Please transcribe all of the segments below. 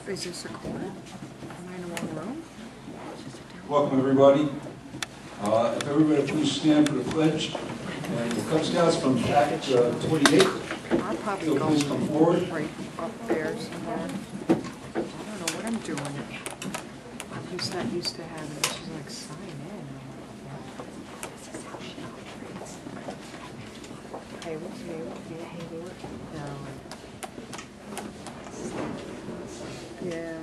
Is this a corner? Am I in the wrong room? Welcome, everybody. If everybody please stand for the pledge. And the Cub Scouts from Packet 28. I'll probably So go please come forward. right up there somewhere. I don't know what I'm doing. I'm just not used to having it. She's like, sign in. This is how she operates. Hayworth? No. Yeah.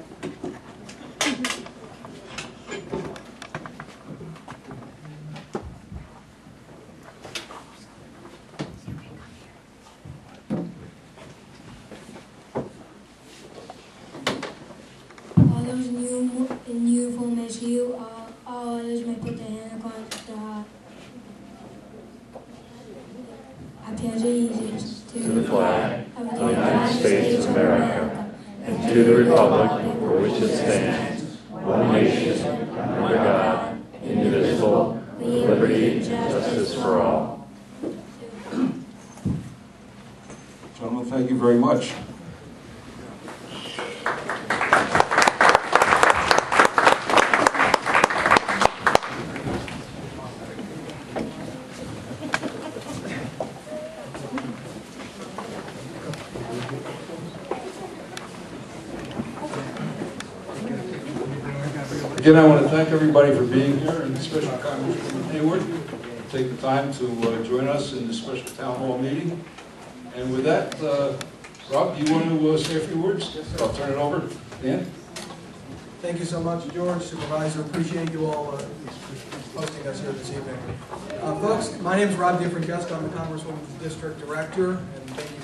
Those in uniform as you, all others may put their hand across the heart. I pledge allegiance to the flag of the United States of America and to the republic for which it stands, one nation, under God, indivisible, with liberty and justice for all. Gentlemen, thank you very much. Again, I want to thank everybody for being here, and especially Congresswoman Hayworth, take the time to join us in this special town hall meeting. And with that, Rob, do you want to say a few words? Yes, I'll turn it over. Dan? Thank you so much, George, Supervisor. Appreciate you all hosting us here this evening. Folks, my name is Rob DiFrancesco. I'm the Congresswoman's District Director, and thank you.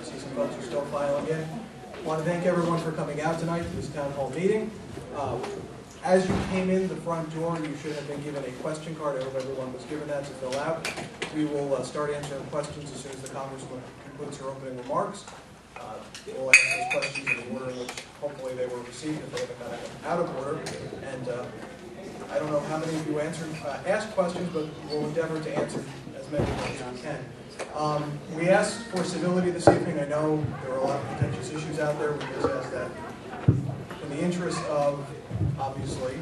I see some folks are still filing in. I want to thank everyone for coming out tonight to this town hall meeting. As you came in the front door, you should have been given a question card. I hope everyone was given that to fill out. We will start answering questions as soon as the Congresswoman concludes her opening remarks. We'll answer those questions in the order in which hopefully they were received if they haven't got out of order. And I don't know how many of you asked questions, but we'll endeavor to answer as many as we can. We asked for civility this evening. I know there are a lot of contentious issues out there. We just ask that in the interest of, obviously,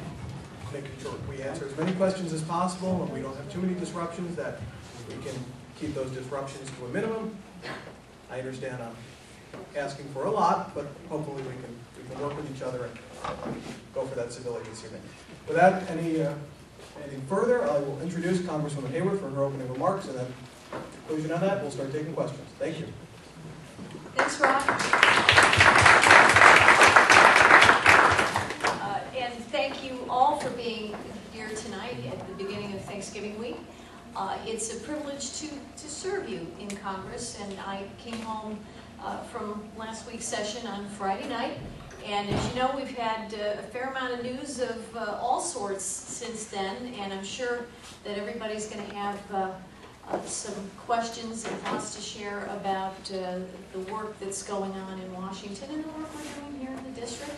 making sure we answer as many questions as possible and we don't have too many disruptions, that we can keep those disruptions to a minimum. I understand I'm asking for a lot, but hopefully we can work with each other and go for that civility this evening. Without anything further, I will introduce Congresswoman Hayworth for her opening remarks, and then conclusion on that, we'll start taking questions. Thank you. Thanks, Rob. And thank you all for being here tonight at the beginning of Thanksgiving week. It's a privilege to serve you in Congress, and I came home from last week's session on Friday night, and as you know, we've had a fair amount of news of all sorts since then, and I'm sure that everybody's going to have some questions and thoughts to share about the work that's going on in Washington and the work we're doing here in the district.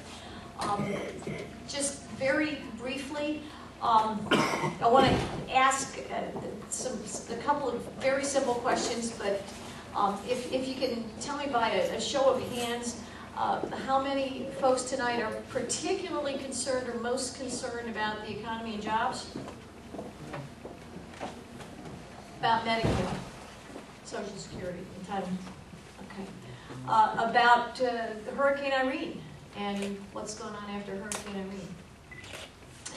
Just very briefly, I want to ask a couple of very simple questions, but if you can tell me by a show of hands, how many folks tonight are particularly concerned or most concerned about the economy and jobs? About Medicare, Social Security, entitlements. Okay. About the Hurricane Irene and what's going on after Hurricane Irene.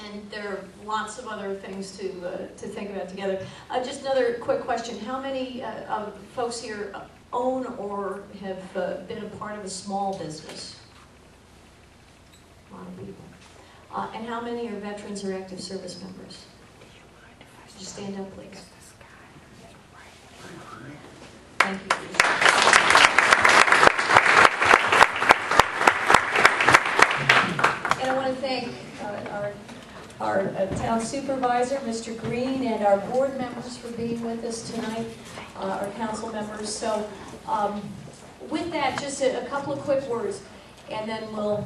And there are lots of other things to think about together. Just another quick question. How many of folks here own or have been a part of a small business? A lot of people. And how many are veterans or active service members? Could you stand up, please? Thank you. And I want to thank our our town supervisor, Mr. Green, and our board members for being with us tonight, our council members. So with that, just a couple of quick words, and then we'll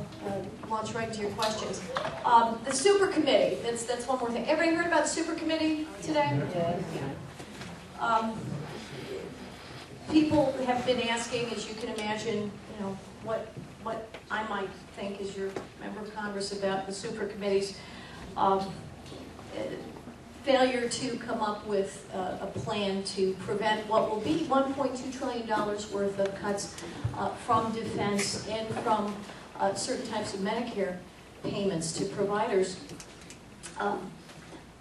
launch right into your questions. The super committee, that's one more thing. Everybody heard about the super committee today? Yeah. People have been asking, as you can imagine, what I might think as your member of Congress about the super committee's failure to come up with a plan to prevent what will be $1.2 trillion worth of cuts from defense and from certain types of Medicare payments to providers.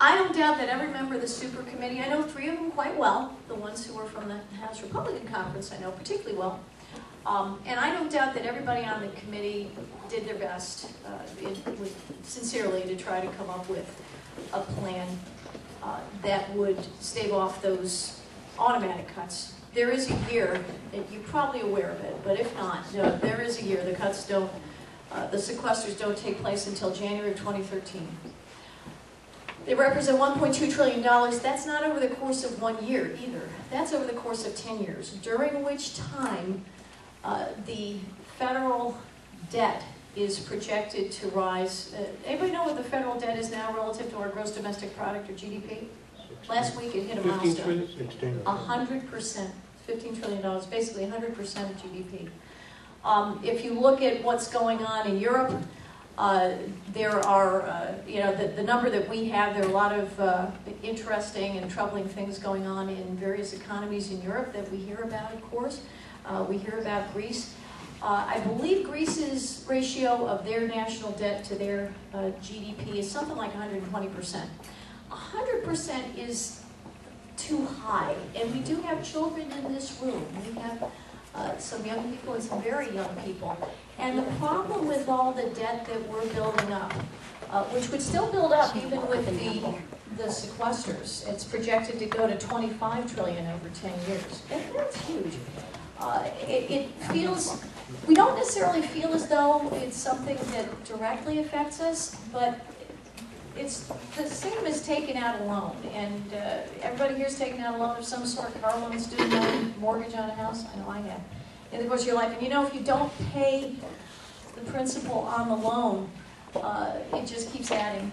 I don't doubt that every member of the super committee, I know 3 of them quite well, the ones who are from the House Republican Conference I know particularly well, and I don't doubt that everybody on the committee did their best, sincerely, to try to come up with a plan that would stave off those automatic cuts. There is a year, and you're probably aware of it, but if not, no, there is a year the cuts don't, the sequesters don't take place until January of 2013. They represent $1.2 trillion. That's not over the course of 1 year either. That's over the course of 10 years, during which time the federal debt is projected to rise. Anybody know what the federal debt is now relative to our gross domestic product or GDP? Last week it hit a milestone. 100%, $15 trillion, basically 100% of GDP. If you look at what's going on in Europe, there are, the number that we have, there are a lot of interesting and troubling things going on in various economies in Europe that we hear about, of course. We hear about Greece. I believe Greece's ratio of their national debt to their GDP is something like 120%. 100% is too high, and we do have children in this room. We have some young people and some very young people. And the problem with all the debt that we're building up, which would still build up even with the sequesters, it's projected to go to $25 trillion over 10 years. And that's huge. It feels, we don't necessarily feel as though it's something that directly affects us, but it's the same as taking out a loan. And everybody here's taking out a loan of some sort, car loan, student loan, mortgage on a house. I know I have. In the course of your life, and if you don't pay the principal on the loan, it just keeps adding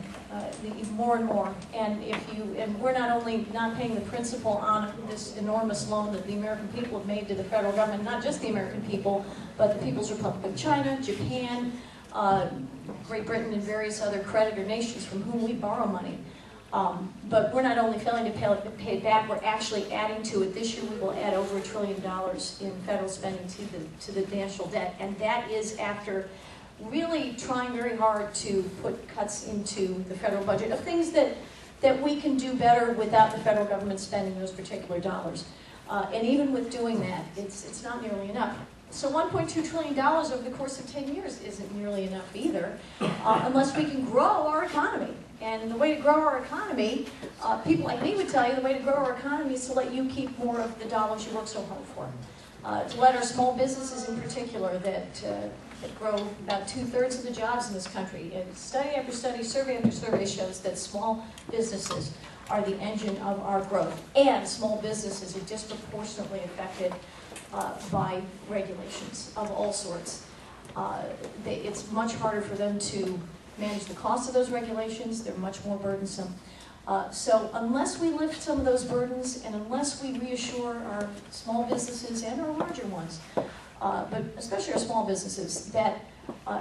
more and more. And we're not only not paying the principal on this enormous loan that the American people have made to the federal government, not just the American people, but the People's Republic of China, Japan, Great Britain, and various other creditor nations from whom we borrow money. But we're not only failing to pay it back, we're actually adding to it. This year we will add over $1 trillion in federal spending to the national debt, and that is after really trying very hard to put cuts into the federal budget of things that we can do better without the federal government spending those particular dollars. And even with doing that, it's not nearly enough. So $1.2 trillion over the course of 10 years isn't nearly enough either, unless we can grow our economy. And the way to grow our economy, people like me would tell you, the way to grow our economy is to let you keep more of the dollars you work so hard for. To let our small businesses in particular that grow about 2/3 of the jobs in this country. And study after study, survey after survey shows that small businesses are the engine of our growth. And small businesses are disproportionately affected by regulations of all sorts. It's much harder for them to manage the cost of those regulations. They're much more burdensome. So unless we lift some of those burdens, and unless we reassure our small businesses and our larger ones, but especially our small businesses, that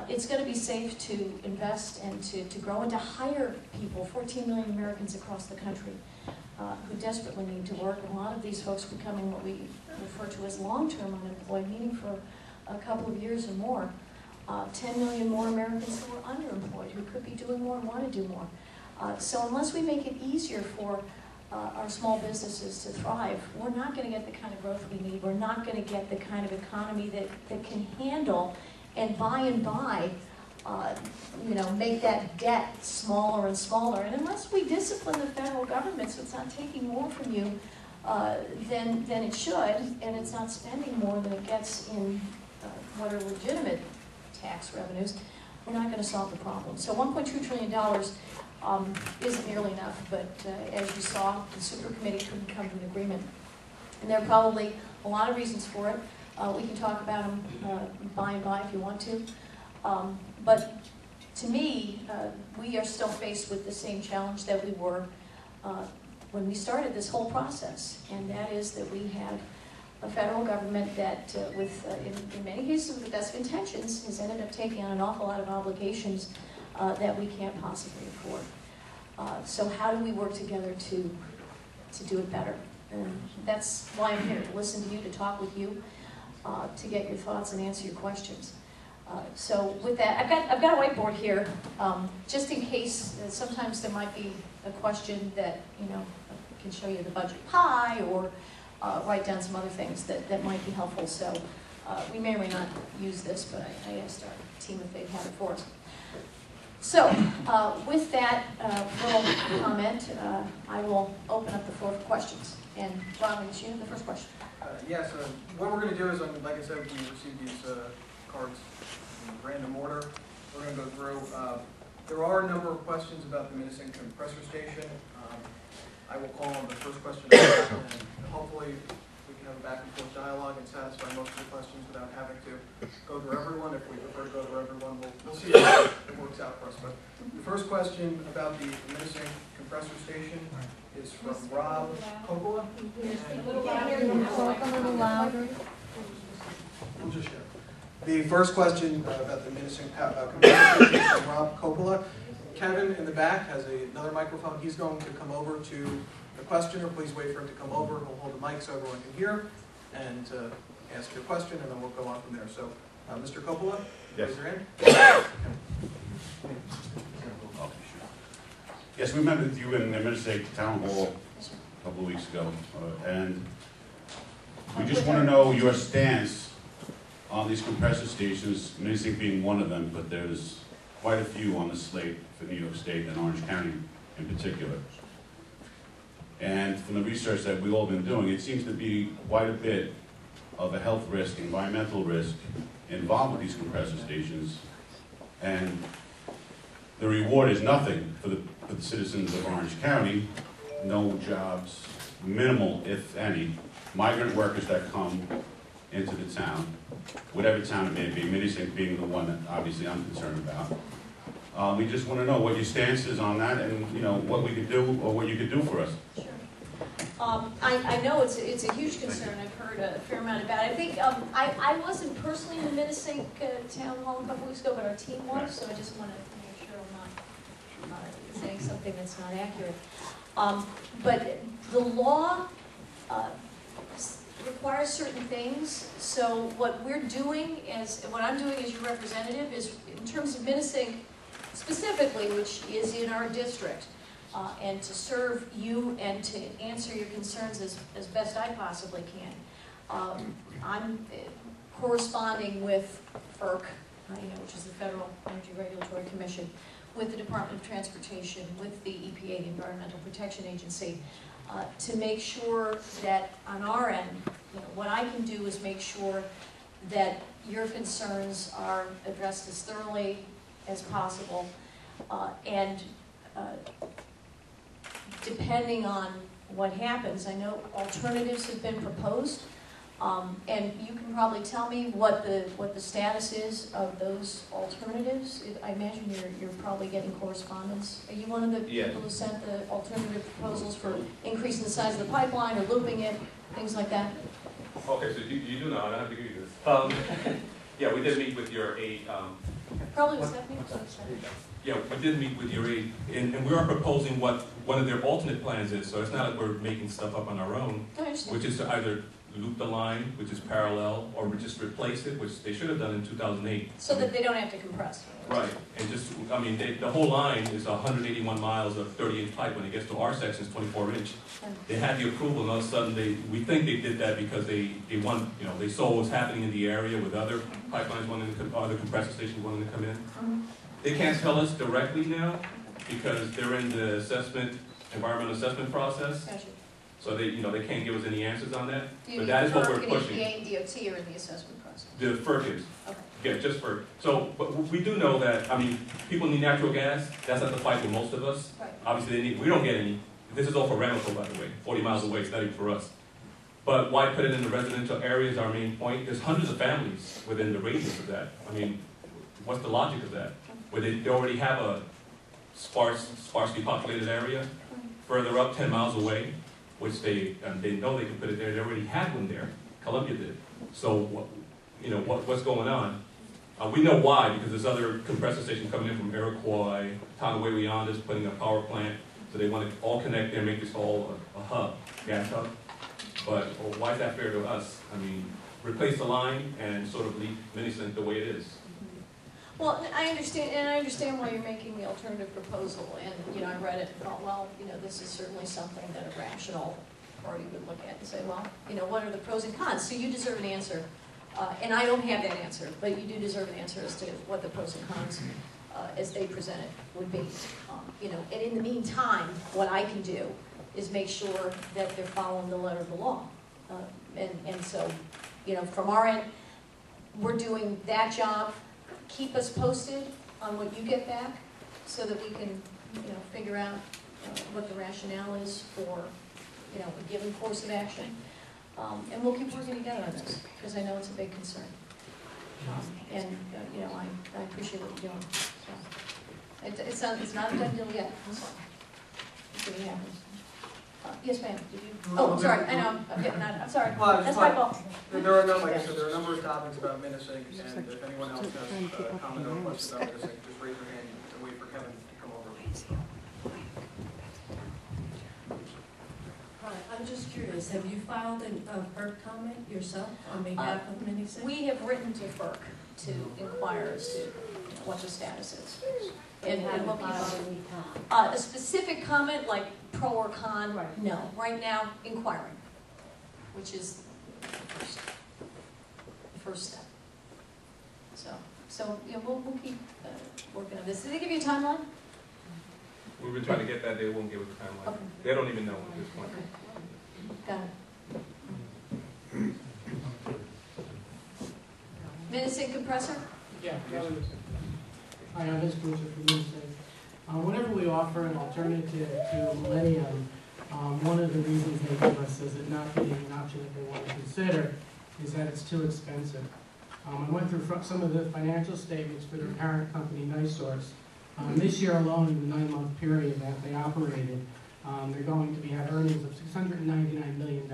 it's going to be safe to invest and to grow and to hire people, 14 million Americans across the country who desperately need to work. And a lot of these folks becoming what we refer to as long-term unemployed, meaning for a couple of years or more. 10 million more Americans who are underemployed, who could be doing more and want to do more. So unless we make it easier for our small businesses to thrive, we're not going to get the kind of growth we need. We're not going to get the kind of economy that can handle and by and by, make that debt smaller and smaller. And unless we discipline the federal government so it's not taking more from you than it should, and it's not spending more than it gets in what are legitimate tax revenues, we're not going to solve the problem. So $1.2 trillion isn't nearly enough, but as you saw, the super committee couldn't come to an agreement. And there are probably a lot of reasons for it. We can talk about them by and by if you want to. But to me, we are still faced with the same challenge that we were when we started this whole process, and that is that we have a federal government that, in many cases with the best of intentions, has ended up taking on an awful lot of obligations that we can't possibly afford. So how do we work together to do it better? And that's why I'm here, to listen to you, to talk with you, to get your thoughts and answer your questions. So with that, I've got a whiteboard here, just in case sometimes there might be a question that, can show you the budget pie or write down some other things that might be helpful. So we may or may not use this, but I asked our team if they'd have it for us. So with that little comment, I will open up the floor for questions. And Ron, it's you, the first question. Yes, what we're going to do is, like I said, we received these cards in random order. We're going to go through. There are a number of questions about the Minisink compressor station. I will call on the first question, and hopefully we can have a back and forth dialogue and satisfy most of the questions without having to go through everyone. If we prefer to go through everyone, we'll see how it works out for us. But the first question about the Minisink compressor station is from Rob Coppola. Talk a little louder. The first question about the Minisink compressor station is from Rob Coppola. Kevin in the back has another microphone. He's going to come over to the questioner. Please wait for him to come over. He'll hold the mic so everyone can hear and ask your question, and then we'll go on from there. So, Mr. Coppola, raise your hand. Yes, we met with you in the Minisink Town Hall a couple of weeks ago, and we just want to know your stance on these compressor stations, Minisink being one of them, but there's quite a few on the slate for New York State and Orange County in particular. And from the research that we've all been doing, it seems to be quite a bit of a health risk, environmental risk involved with these compressor stations. And the reward is nothing for the citizens of Orange County. No jobs, minimal, if any, migrant workers that come into the town, whatever town it may be, Minisink being the one that obviously I'm concerned about. We just want to know what your stance is on that, and what we could do or what you could do for us. Sure. I know it's a huge concern. I've heard a fair amount about it. I think I wasn't personally in the Minisink town hall a couple weeks ago, but our team was, so I just want to make sure I'm not saying something that's not accurate. But the law requires certain things. So what I'm doing as your representative is, in terms of Minisink specifically, which is in our district, and to serve you and to answer your concerns as best I possibly can. I'm corresponding with FERC, which is the Federal Energy Regulatory Commission, with the Department of Transportation, with the EPA, the Environmental Protection Agency, to make sure that on our end, what I can do is make sure that your concerns are addressed as thoroughly as possible, and depending on what happens, I know alternatives have been proposed, and you can probably tell me what the status is of those alternatives. I imagine you're probably getting correspondence. Are you one of the people who sent the alternative proposals for increasing the size of the pipeline or looping it, things like that? Okay, so you do know, I don't have to give you this. Yeah, we did meet with your aide. Probably was that me? Yeah, we did meet with your aide, and we are proposing what one of their alternate plans is, so it's not like we're making stuff up on our own, which is to either loop the line, which is parallel, or we just replace it, which they should have done in 2008. So that they don't have to compress. Right, and just, the whole line is 181 miles of 30-inch pipe. When it gets to our section, it's 24-inch. They had the approval, and all of a sudden, we think they did that because they saw what was happening in the area with other pipelines wanting to come, other compressor stations wanting to come in. They can't tell us directly now because they're in the environmental assessment process. Gotcha. So they can't give us any answers on that. Do you but that is what we're mean pushing. EPA and DOT are in the assessment process? The FERC is. Okay. get just for, so, but we do know that, I mean, people need natural gas, that's not the fight for most of us. Right. Obviously, they need, we don't get any. This is all for Ramapo, by the way, 40 miles away, it's not even for us. But why put it in the residential area is our main point. There's hundreds of families within the radius of that. I mean, what's the logic of that? Where they already have a sparsely populated area, further up 10 miles away, which they know they can put it there. They already had one there. Columbia did. So, what's going on? We know why, because there's other compressor stations coming in from Iroquois, Tonaway is putting a power plant, so they want to all connect there and make this all a hub, gas hub. But why is that fair to us? I mean, replace the line and sort of leave Minisink the way it is. Well, I understand why you're making the alternative proposal, and, I read it and thought, well, this is certainly something that a rational party would look at and say, well, what are the pros and cons? So you deserve an answer, and I don't have that answer, but you do deserve an answer as to what the pros and cons, as they present it, would be. And in the meantime, what I can do is make sure that they're following the letter of the law. And so, from our end, we're doing that job. Keep us posted on what you get back so that we can, figure out what the rationale is for, a given course of action. And we'll keep working together on this because I know it's a big concern. And, I appreciate what you're doing. So, it's not a done deal yet. We'll see what happens. Yes, ma'am. Did you? Oh, sorry. I know. I'm sorry. Well, That's my fault. There are like I said, there are a number of topics about Minisink, and if anyone else has a comment or question about Minisink, just raise your hand and wait for Kevin to come over. Hi, I'm just curious, have you filed a FERC comment yourself on behalf of Minisink? We have written to FERC to inquire as to what the status is. And what we a specific comment like pro or con, Right. no. Right now, inquiring, which is the first step. So we'll keep working on this. Did they give you a timeline? We've been trying to get that, they won't give us a timeline. Okay. They don't even know at this point. Okay. Got it. Minisink compressor? Yeah. Hi, I'm Ms. Bruce from Windsor. Whenever we offer an alternative to Millennium, one of the reasons they give us is it not being an option that they want to consider is that it's too expensive. I went through some of the financial statements for their parent company, NiSource. This year alone, in the 9-month period that they operated, they're going to have earnings of $699 million.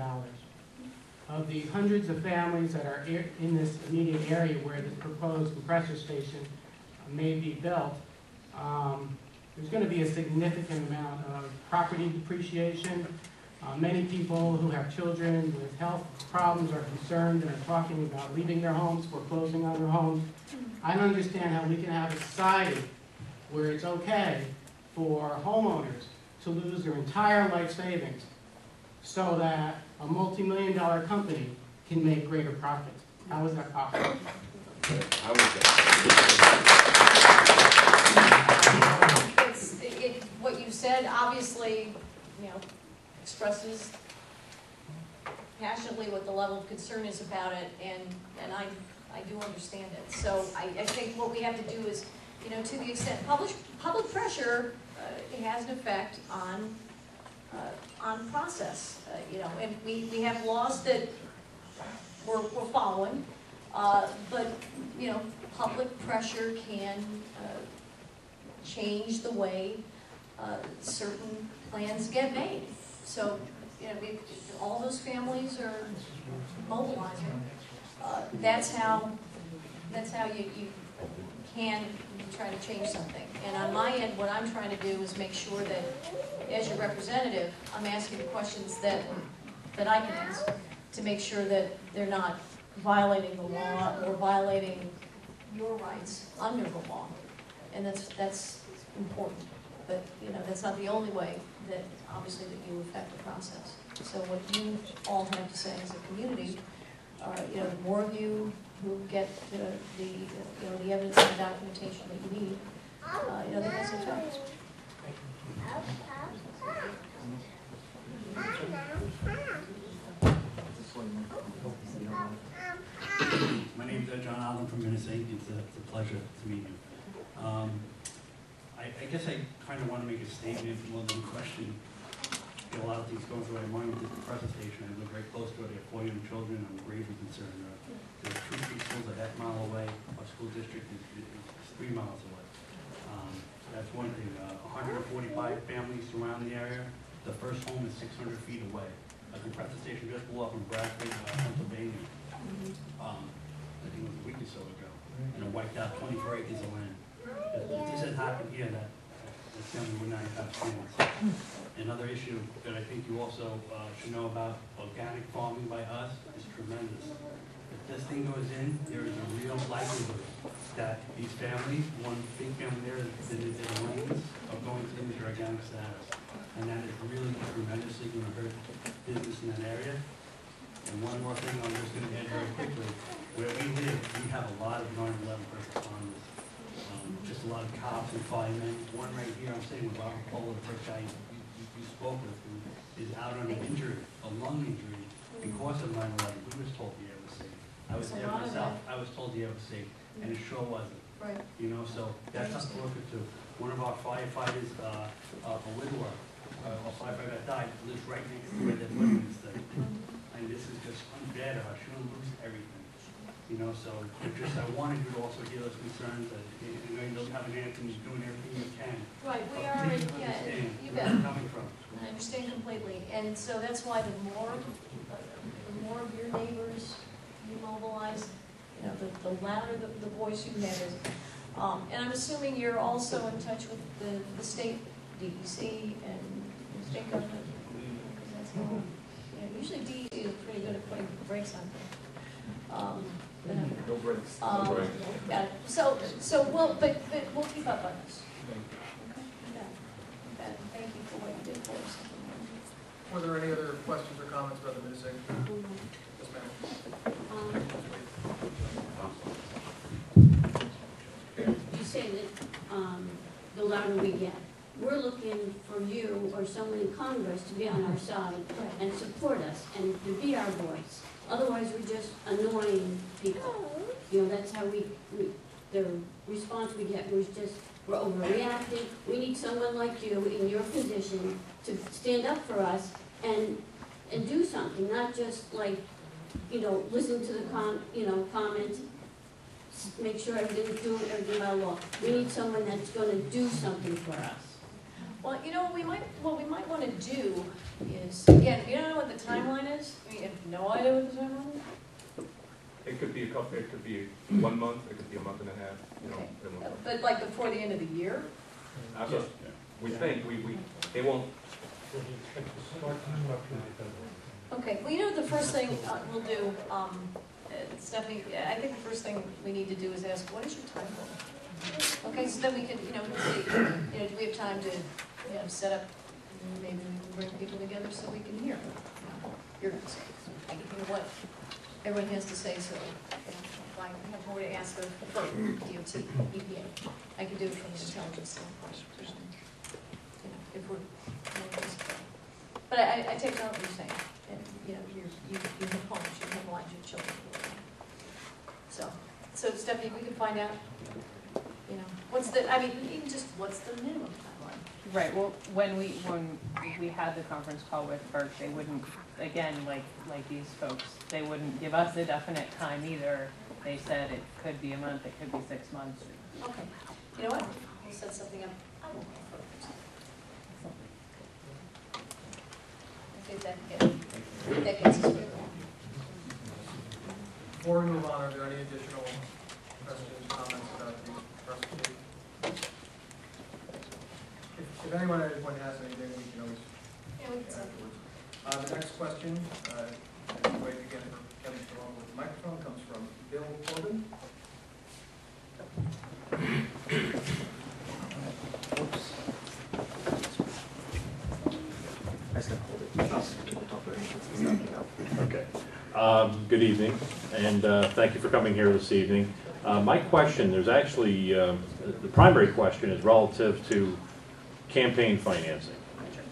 Of the hundreds of families that are in this immediate area where this proposed compressor station may be built, there's going to be a significant amount of property depreciation. Many people who have children with health problems are concerned and are talking about leaving their homes, foreclosing on their homes. I don't understand how we can have a society where it's okay for homeowners to lose their entire life savings so that a multi-million-dollar company can make greater profits. How is that possible? What you said obviously, expresses passionately what the level of concern is about it, and I do understand it. So I think what we have to do is, to the extent public pressure has an effect on process, and we have laws that we're following, but public pressure can change the way certain plans get made. So, all those families are mobilizing. That's how you can try to change something. And on my end, what I'm trying to do is make sure that, as your representative, I'm asking the questions that I can ask to make sure that they're not violating the law or violating your rights under the law. And that's important. But that's not the only way that obviously that you affect the process. So what you all have to say as a community, the more of you who get the evidence and documentation that you need, the best it goes. My name is John Allen from Minisink. It's a pleasure to meet you. I guess I kind of want to make a statement more than a question. A lot of things going through my mind with the compressor station. I live very close to it. I have 4 young children. I'm gravely concerned. There's 2 free schools a half mile away. Our school district is 3 miles away. That's one thing. 145 families surround the area. The first home is 600 feet away. A compressor station just blew up in Bradford, Pennsylvania. I think it was a week or so ago, and it wiped out 24 acres of land. If this had happened here, that family would not have chance. Another issue that I think you also should know about, organic farming by us is tremendous. If this thing goes in, there is a real likelihood that these families, one big family there, that is in lanes of going to lose their organic status. And that is really tremendously going to hurt business in that area. And one more thing I'm just going to add very quickly. Where we live, we have a lot of 9/11 first responders. Just a lot of cops and firemen. One right here, I'm sitting with Robert Polo, the first guy you spoke with, who is out on an injury, a lung injury, because of 9/11. We was told the air was safe. I was there myself. I was told the air was safe, and it sure wasn't. Right. You know, so that's something to look into. One of our firefighters, a widower, a firefighter that died, lives right next to where they're living this thing. And this is just unfair to her. She will lose everything. You know, so I wanted you to also hear those concerns. That you know, you don't have an answer, and you're doing everything you can. Right, we are, yeah, you bet. Where I'm coming from. I understand completely, and so that's why the more of your neighbors you mobilize, you know, the louder the voice you have is. And I'm assuming you're also in touch with the state DEC and the state government. Yeah, usually DEC is pretty good at putting brakes on things. No breaks. Yeah. So but we'll keep up on this. Okay. Yeah. Thank you for what you did for us. Were there any other questions or comments about the Minisink? Yes, ma'am. You say that the louder we get. We're looking for you or someone in Congress to be on our side and support us and to be our voice. Otherwise, we're just annoying people. You know, that's how the response we get was just, we're overreacting. We need someone like you in your position to stand up for us and do something, not just like, you know, listen to the comments, make sure everything's doing everything by law. We need someone that's going to do something for us. Well, you know, what we might want to do is, again, you don't know what the timeline is? I mean, you have no idea what the timeline is? It could be it could be 1 month, it could be a month and a half, you know. Okay. But like before the end of the year? We think, they won't. Okay, well, you know, the first thing we'll do, Stephanie, I think the first thing we need to do is ask, what is your timeline? Okay, so then we can, see, do we have time to, set up, maybe we can bring people together so we can hear your say. I can hear what everyone has to say, so if I have more to ask of DOT, EPA, I can do it from the intelligence standpoint. If we're, but I take note of what you're saying, and you have homes, you have lives, you have children. So Stephanie, we can find out, what's the minimum timeline? Right, well, when we had the conference call with FERC, they wouldn't, again, like these folks, they wouldn't give us a definite time either. They said it could be a month, it could be 6 months. Okay, you know what, we'll set something up. I won't call FERC. I think that gets us where we want. Before we move on, are there any additional questions, comments about the prosecution? If anyone at any point has anything, we can always. Yeah, we can set the next question, wait again for Kevin to come on with the microphone, comes from Bill Corbin. Oops. I was going to hold it. Okay. Good evening, and thank you for coming here this evening. My question, there's actually, the primary question is relative to campaign financing.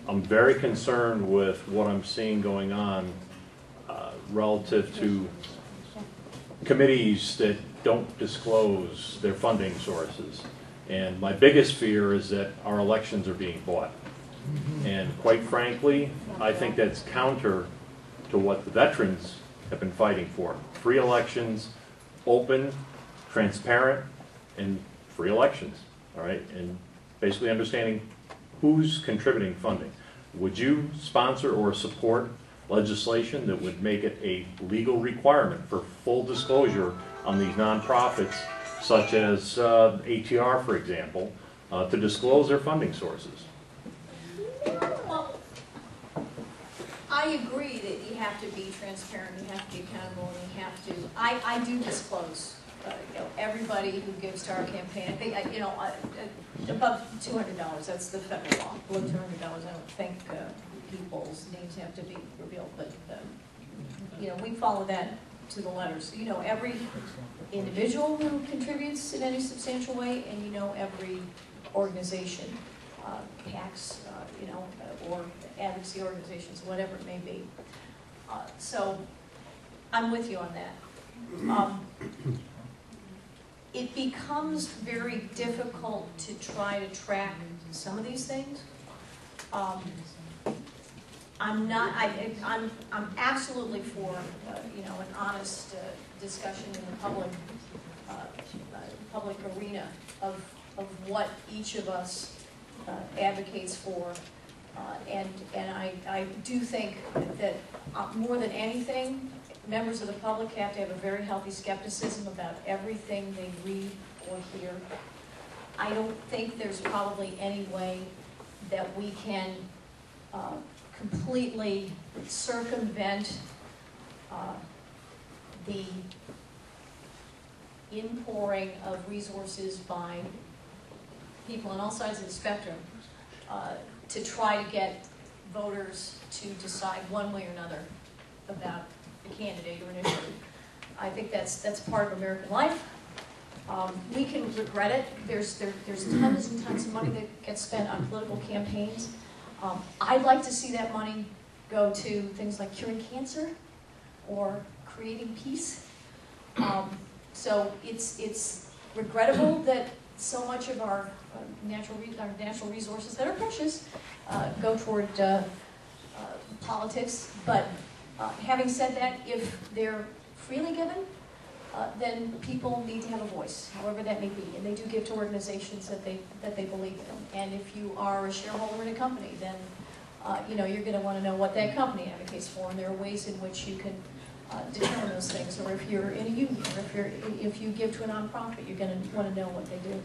I'm very concerned with what I'm seeing going on relative to committees that don't disclose their funding sources. And my biggest fear is that our elections are being bought. And quite frankly, I think that's counter to what the veterans have been fighting for. Free elections, open, transparent, and free elections, all right? And basically understanding who's contributing funding. Would you sponsor or support legislation that would make it a legal requirement for full disclosure on these nonprofits, such as ATR, for example, to disclose their funding sources? Well, I agree that you have to be transparent, you have to be accountable, and you have to, I do disclose, everybody who gives to our campaign. I think, above $200, that's the federal law. Below $200, I don't think people's names have to be revealed, but, we follow that to the letter. So, every individual who contributes in any substantial way, and every organization, PACs, or advocacy organizations, whatever it may be. So I'm with you on that. It becomes very difficult to try to track some of these things. I'm absolutely for an honest discussion in the public arena of what each of us advocates for, and I do think that more than anything, members of the public have to have a very healthy skepticism about everything they read or hear. I don't think there's probably any way that we can completely circumvent the inpouring of resources by people on all sides of the spectrum to try to get voters to decide one way or another about a candidate or an issue. I think that's part of American life. We can regret it. There's tons and tons of money that gets spent on political campaigns. I'd like to see that money go to things like curing cancer or creating peace. So it's regrettable that so much of our natural resources that are precious go toward politics. But having said that, if they're freely given, then people need to have a voice, however that may be, and they do give to organizations that they believe in. And if you are a shareholder in a company, then you're going to want to know what that company advocates for, and there are ways in which you can determine those things. Or if you're in a union, or if you give to a nonprofit, you're going to want to know what they do.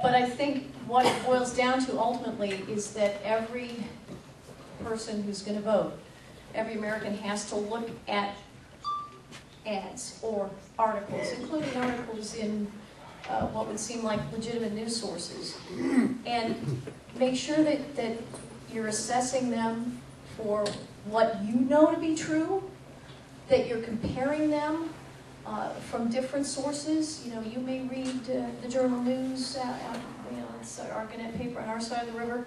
But I think what it boils down to ultimately is that every person who's going to vote, every American has to look at ads or articles, including articles in what would seem like legitimate news sources, and make sure that you're assessing them for what you know to be true, that you're comparing them from different sources. You may read the Journal News, it's our Gannett paper on our side of the river,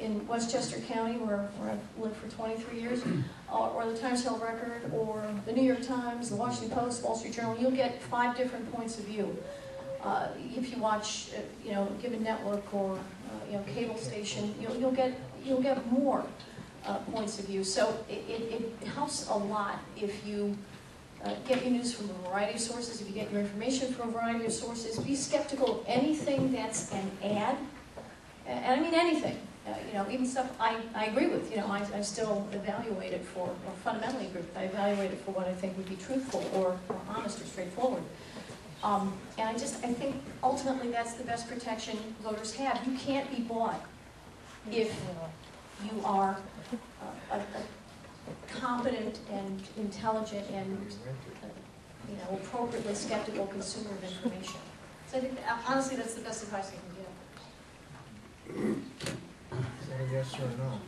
in Westchester County, where I've lived for 23 years, or the Times Herald Record, or the New York Times, the Washington Post, Wall Street Journal. You'll get 5 different points of view. If you watch, a given network or cable station, you'll get more points of view. So it helps a lot if you get your news from a variety of sources. If you get your information from a variety of sources, be skeptical of anything that's an ad, and I mean anything. Even stuff I agree with. I still evaluate it for, or fundamentally agree with. I evaluate it for what I think would be truthful or honest or straightforward. And I think ultimately that's the best protection voters have. You can't be bought if you are a competent and intelligent and appropriately skeptical consumer of information. So I think honestly that's the best advice I can give. Yes or no?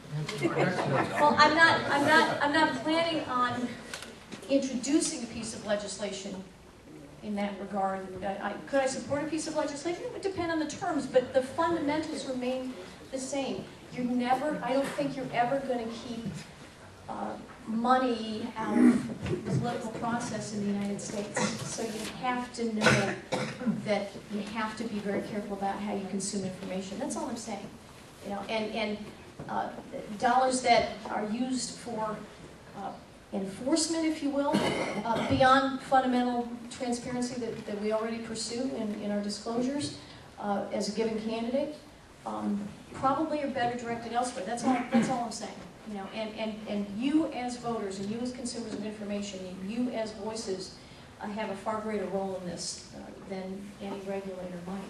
Well, I'm not planning on introducing a piece of legislation in that regard. Could I support a piece of legislation? It would depend on the terms, but the fundamentals remain the same. I don't think you're ever going to keep money out of the political process in the United States. So you have to know that you have to be very careful about how you consume information. That's all I'm saying. You know, and dollars that are used for enforcement, if you will, beyond fundamental transparency that we already pursue in our disclosures as a given candidate, probably are better directed elsewhere. That's all I'm saying. You know, and you as voters and you as consumers of information, you as voices have a far greater role in this than any regulator might.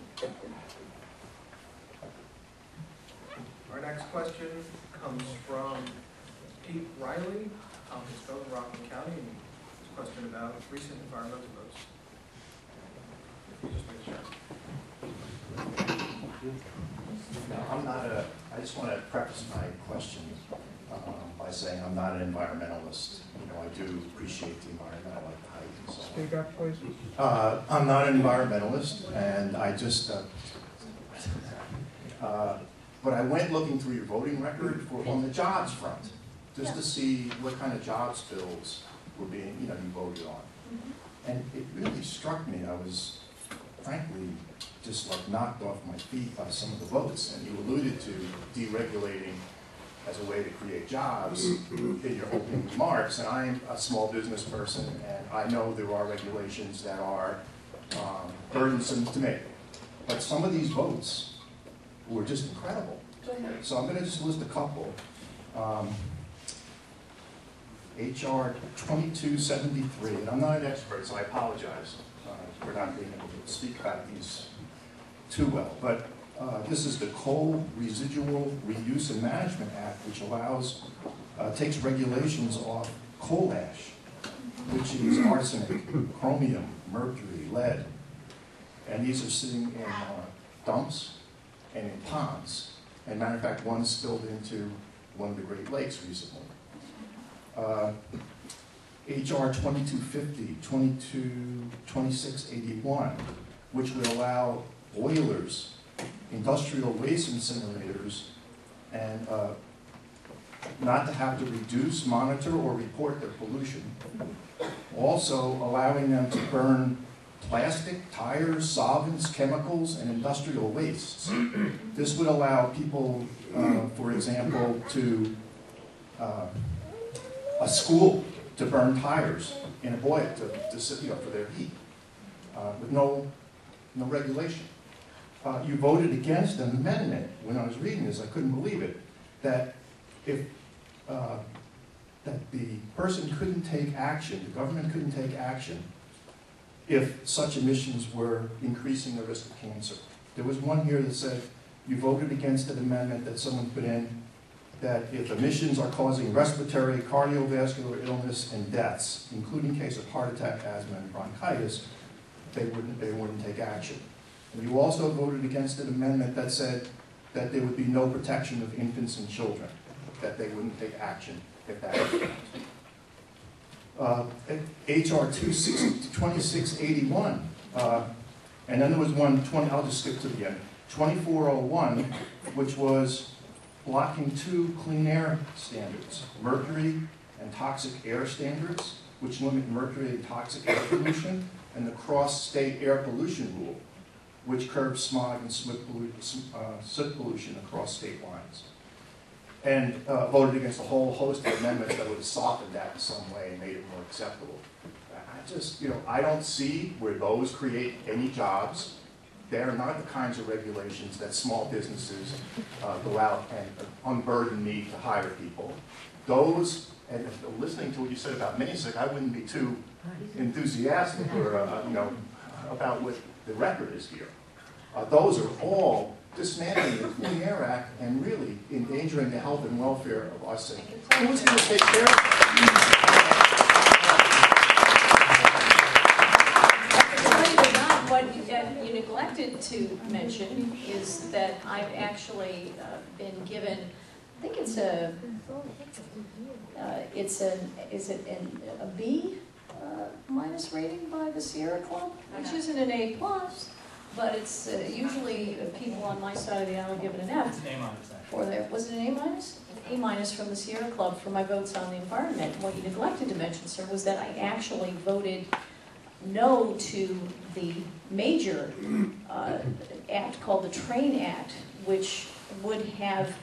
Our next question comes from Pete Riley, who's from Rockland County, and it's a question about recent environmental votes. If you just make a shot. No, I'm not a, I just want to preface my question by saying I'm not an environmentalist. You know, I do appreciate the environment, I like the hike and so on. Speak up, please. I'm not an environmentalist, and I just, but I went looking through your voting record on the jobs front, just to see what kind of jobs bills were being, you voted on. And it really struck me, I was frankly just like knocked off my feet by some of the votes. And you alluded to deregulating as a way to create jobs in your opening remarks. And I'm a small business person, and I know there are regulations that are burdensome to me. But some of these votes were just incredible. So I'm going to just list a couple. HR 2273, and I'm not an expert, so I apologize for not being able to speak about these too well. But this is the Coal Residual Reuse and Management Act, which allows, takes regulations off coal ash, which is arsenic, chromium, mercury, lead. And these are sitting in dumps and in ponds. And matter of fact, one spilled into one of the Great Lakes recently. HR 2250, 2681, which would allow boilers, industrial waste incinerators, and not to have to reduce, monitor, or report their pollution. Also allowing them to burn plastic, tires, solvents, chemicals, and industrial wastes. This would allow people, for example, to a school to burn tires in a boiler for their heat, with no regulation. You voted against an amendment. When I was reading this, I couldn't believe it, that if that the person couldn't take action, the government couldn't take action if such emissions were increasing the risk of cancer. There was one here that said you voted against an amendment that someone put in that if emissions are causing respiratory, cardiovascular illness, and deaths, including case of heart attack, asthma, and bronchitis, they wouldn't take action. And you also voted against an amendment that said that there would be no protection of infants and children, that they wouldn't take action if that happened. HR 2681, and then there was one, I'll just skip to the end, 2401, which was blocking 2 clean air standards, mercury and toxic air standards, which limit mercury and toxic air pollution, and the cross-state air pollution rule, which curbs smog and soot pollution across state lines. And voted against a whole host of amendments that would have softened that in some way and made it more acceptable. I just, I don't see where those create any jobs. They're not the kinds of regulations that small businesses go out and unburden me to hire people. Those, and listening to what you said about Minisink, I wouldn't be too enthusiastic or, about what the record is here. Those are all dismantling the Clean Air Act and really endangering the health and welfare of us. Who's going to take care of it? What you neglected to mention is that I've actually been given, I think it's a B minus rating by the Sierra Club, which isn't an A plus, but it's usually people on my side of the aisle give it an F. It's an A minus. For there, was it an A minus? A- from the Sierra Club for my votes on the environment. What you neglected to mention, sir, was that I actually voted no to the major act called the Train Act, which would have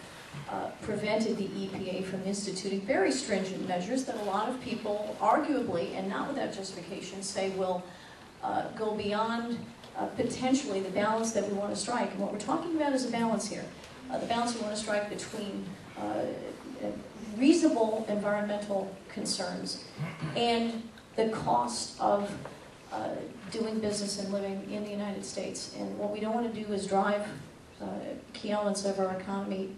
prevented the EPA from instituting very stringent measures that a lot of people, arguably, and not without justification, say will go beyond potentially the balance that we want to strike. And what we're talking about is a balance here. The balance we want to strike between reasonable environmental concerns and the cost of doing business and living in the United States. And what we don't want to do is drive key elements of our economy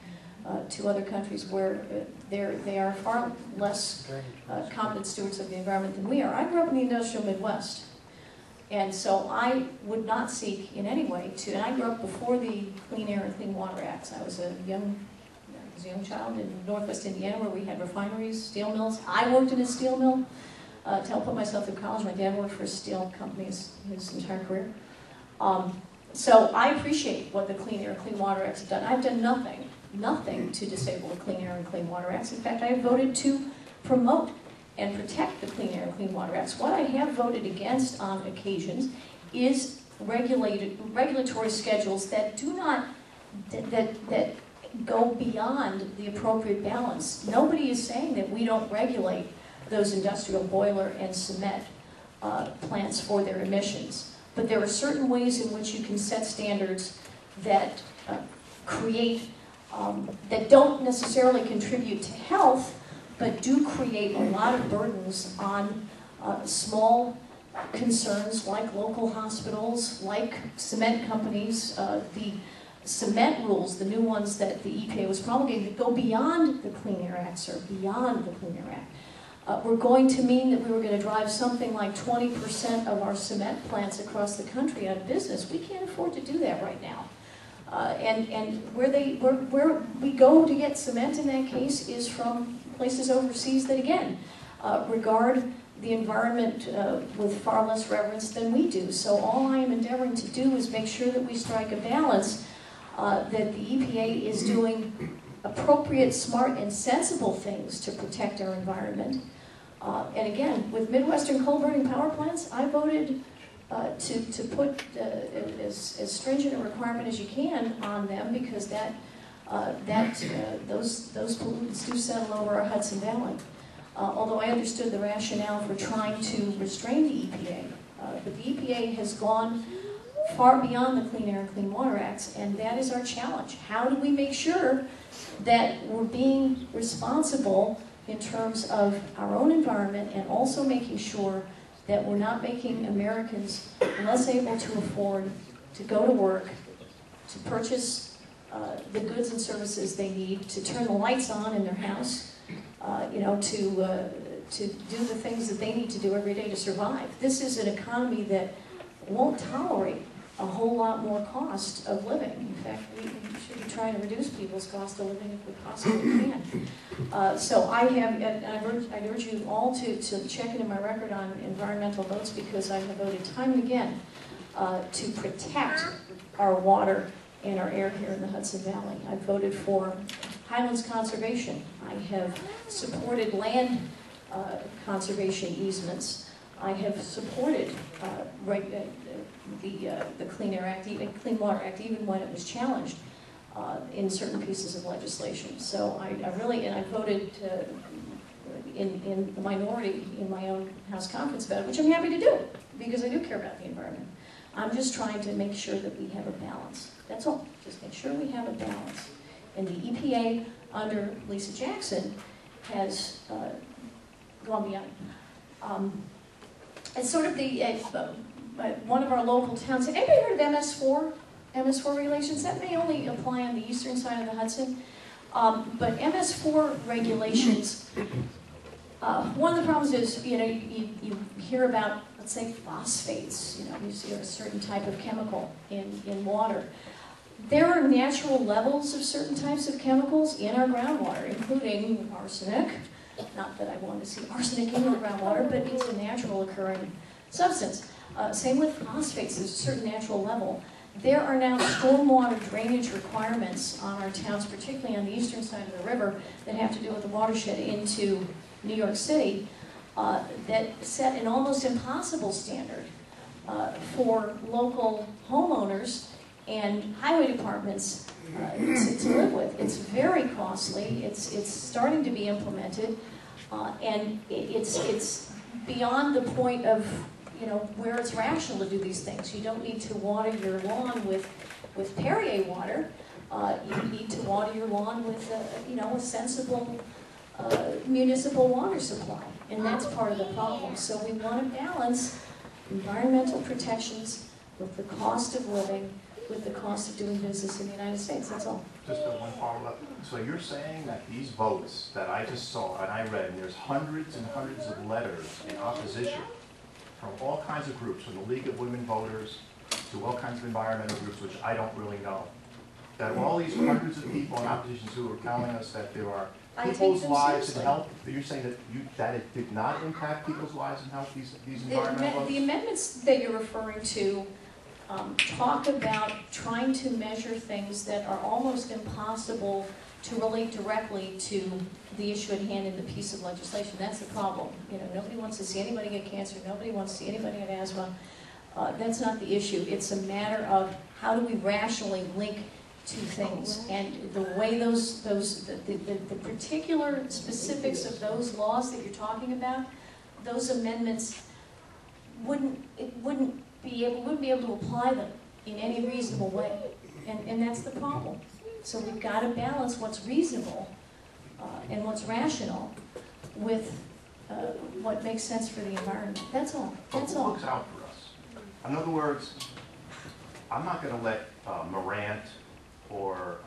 to other countries where they are far less competent stewards of the environment than we are. I grew up in the industrial Midwest. And so I would not seek in any way to, and I grew up before the Clean Air and Clean Water Acts. I was a young child in Northwest Indiana where we had refineries, steel mills. I worked in a steel mill to help put myself through college. My dad worked for a steel company his entire career. So I appreciate what the Clean Air and Clean Water Acts have done. I've done nothing to disable the Clean Air and Clean Water Acts. In fact, I have voted to promote and protect the Clean Air and Clean Water Acts. What I have voted against on occasions is regulatory schedules that do not, that go beyond the appropriate balance. Nobody is saying that we don't regulate those industrial boiler and cement plants for their emissions. But there are certain ways in which you can set standards that create, that don't necessarily contribute to health, but do create a lot of burdens on small concerns like local hospitals, like cement companies. The cement rules, the new ones that the EPA was promulgating, that go beyond the Clean Air Act, or beyond the Clean Air Act, were going to mean that we were going to drive something like 20% of our cement plants across the country out of business. We can't afford to do that right now. And where we go to get cement in that case is from places overseas that, again, regard the environment with far less reverence than we do. So all I am endeavoring to do is make sure that we strike a balance, that the EPA is doing appropriate, smart, and sensible things to protect our environment. And again, with Midwestern coal-burning power plants, I voted to put as stringent a requirement as you can on them, because those pollutants do settle over our Hudson Valley. Although I understood the rationale for trying to restrain the EPA, but the EPA has gone far beyond the Clean Air and Clean Water Acts, and that is our challenge. How do we make sure that we're being responsible in terms of our own environment, and also making sure that we're not making Americans less able to afford to go to work, to purchase the goods and services they need, to turn the lights on in their house, to do the things that they need to do every day to survive. This is an economy that won't tolerate a whole lot more cost of living. In fact, we should be trying to reduce people's cost of living if we possibly can. So I have, and I urge you all to check into my record on environmental votes, because I have voted time and again to protect our water and our air here in the Hudson Valley. I've voted for highlands conservation. I have supported land conservation easements. I have supported the Clean Air Act, even Clean Water Act, even when it was challenged in certain pieces of legislation. So I really, and I voted in the minority in my own House conference about it, which I'm happy to do, because I do care about the environment. I'm just trying to make sure that we have a balance. That's all. Just make sure we have a balance. And the EPA under Lisa Jackson has gone beyond. It's sort of one of our local towns. Have anybody heard of MS4? MS4 regulations? That may only apply on the eastern side of the Hudson. But MS4 regulations, one of the problems is, you hear about, let's say, phosphates. You see a certain type of chemical in water. There are natural levels of certain types of chemicals in our groundwater, including arsenic. Not that I want to see arsenic in our groundwater, but it's a natural occurring substance. Same with phosphates. There's a certain natural level there are now stormwater drainage requirements on our towns, particularly on the eastern side of the river, that have to do with the watershed into New York City, that set an almost impossible standard for local homeowners and highway departments to live with. It's very costly. It's starting to be implemented, and it's beyond the point of where it's rational to do these things. You don't need to water your lawn with Perrier water. You need to water your lawn with a sensible municipal water supply, and that's part of the problem. So we want to balance environmental protections with the cost of living, with the cost of doing business in the United States. That's all. Just one follow-up. So you're saying that these votes that I just saw and I read, and there's hundreds and hundreds of letters in opposition from all kinds of groups, from the League of Women Voters to all kinds of environmental groups, which I don't really know, that all these hundreds of people in opposition who are telling us that there are people's lives and health, you're saying that it did not impact people's lives and health, these environmental votes? The amendments that you're referring to talk about trying to measure things that are almost impossible to relate directly to the issue at hand in the piece of legislation. That's the problem. Nobody wants to see anybody get cancer. Nobody wants to see anybody get asthma. That's not the issue. It's a matter of how do we rationally link two things, and the way the particular specifics of those laws that you're talking about, those amendments wouldn't be able to apply them in any reasonable way, and that's the problem. So we've got to balance what's reasonable and what's rational with what makes sense for the environment. That's all. That's all. Who looks out for us? In other words, I'm not going to let Morant or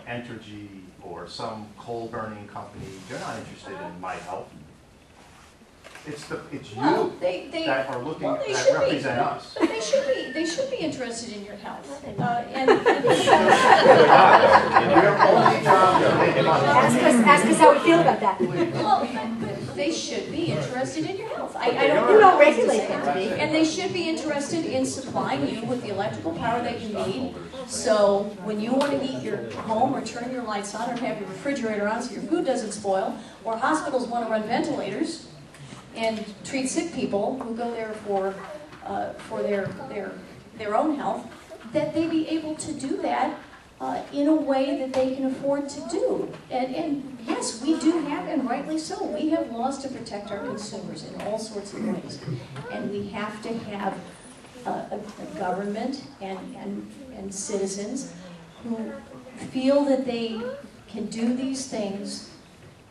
Entergy or some coal burning company, they're not interested in my health. It's you that are looking, that represent us. But they should be interested in your health. Ask us how we feel about that. Well, but they should be interested in your health. I don't You don't regulate them to be. And they should be interested in supplying you with the electrical power that you need. So when you want to heat your home or turn your lights on or have your refrigerator on so your food doesn't spoil, or hospitals want to run ventilators and treat sick people who go there for their own health, that they be able to do that in a way that they can afford to do. And yes, we do have, and rightly so, we have laws to protect our consumers in all sorts of ways. And we have to have a government and citizens who feel that they can do these things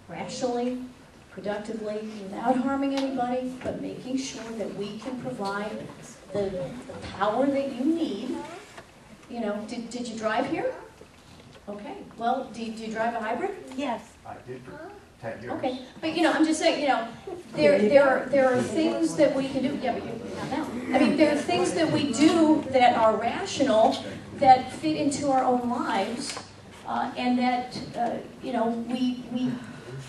rationally, productively, without harming anybody, but making sure that we can provide the power that you need. Did you drive here? Okay. Well, do you drive a hybrid? Yes. I did for 10 years. Okay. But I'm just saying, there are things that we can do. Yeah, but you're not now. I mean, there are things that we do that are rational, that fit into our own lives, and that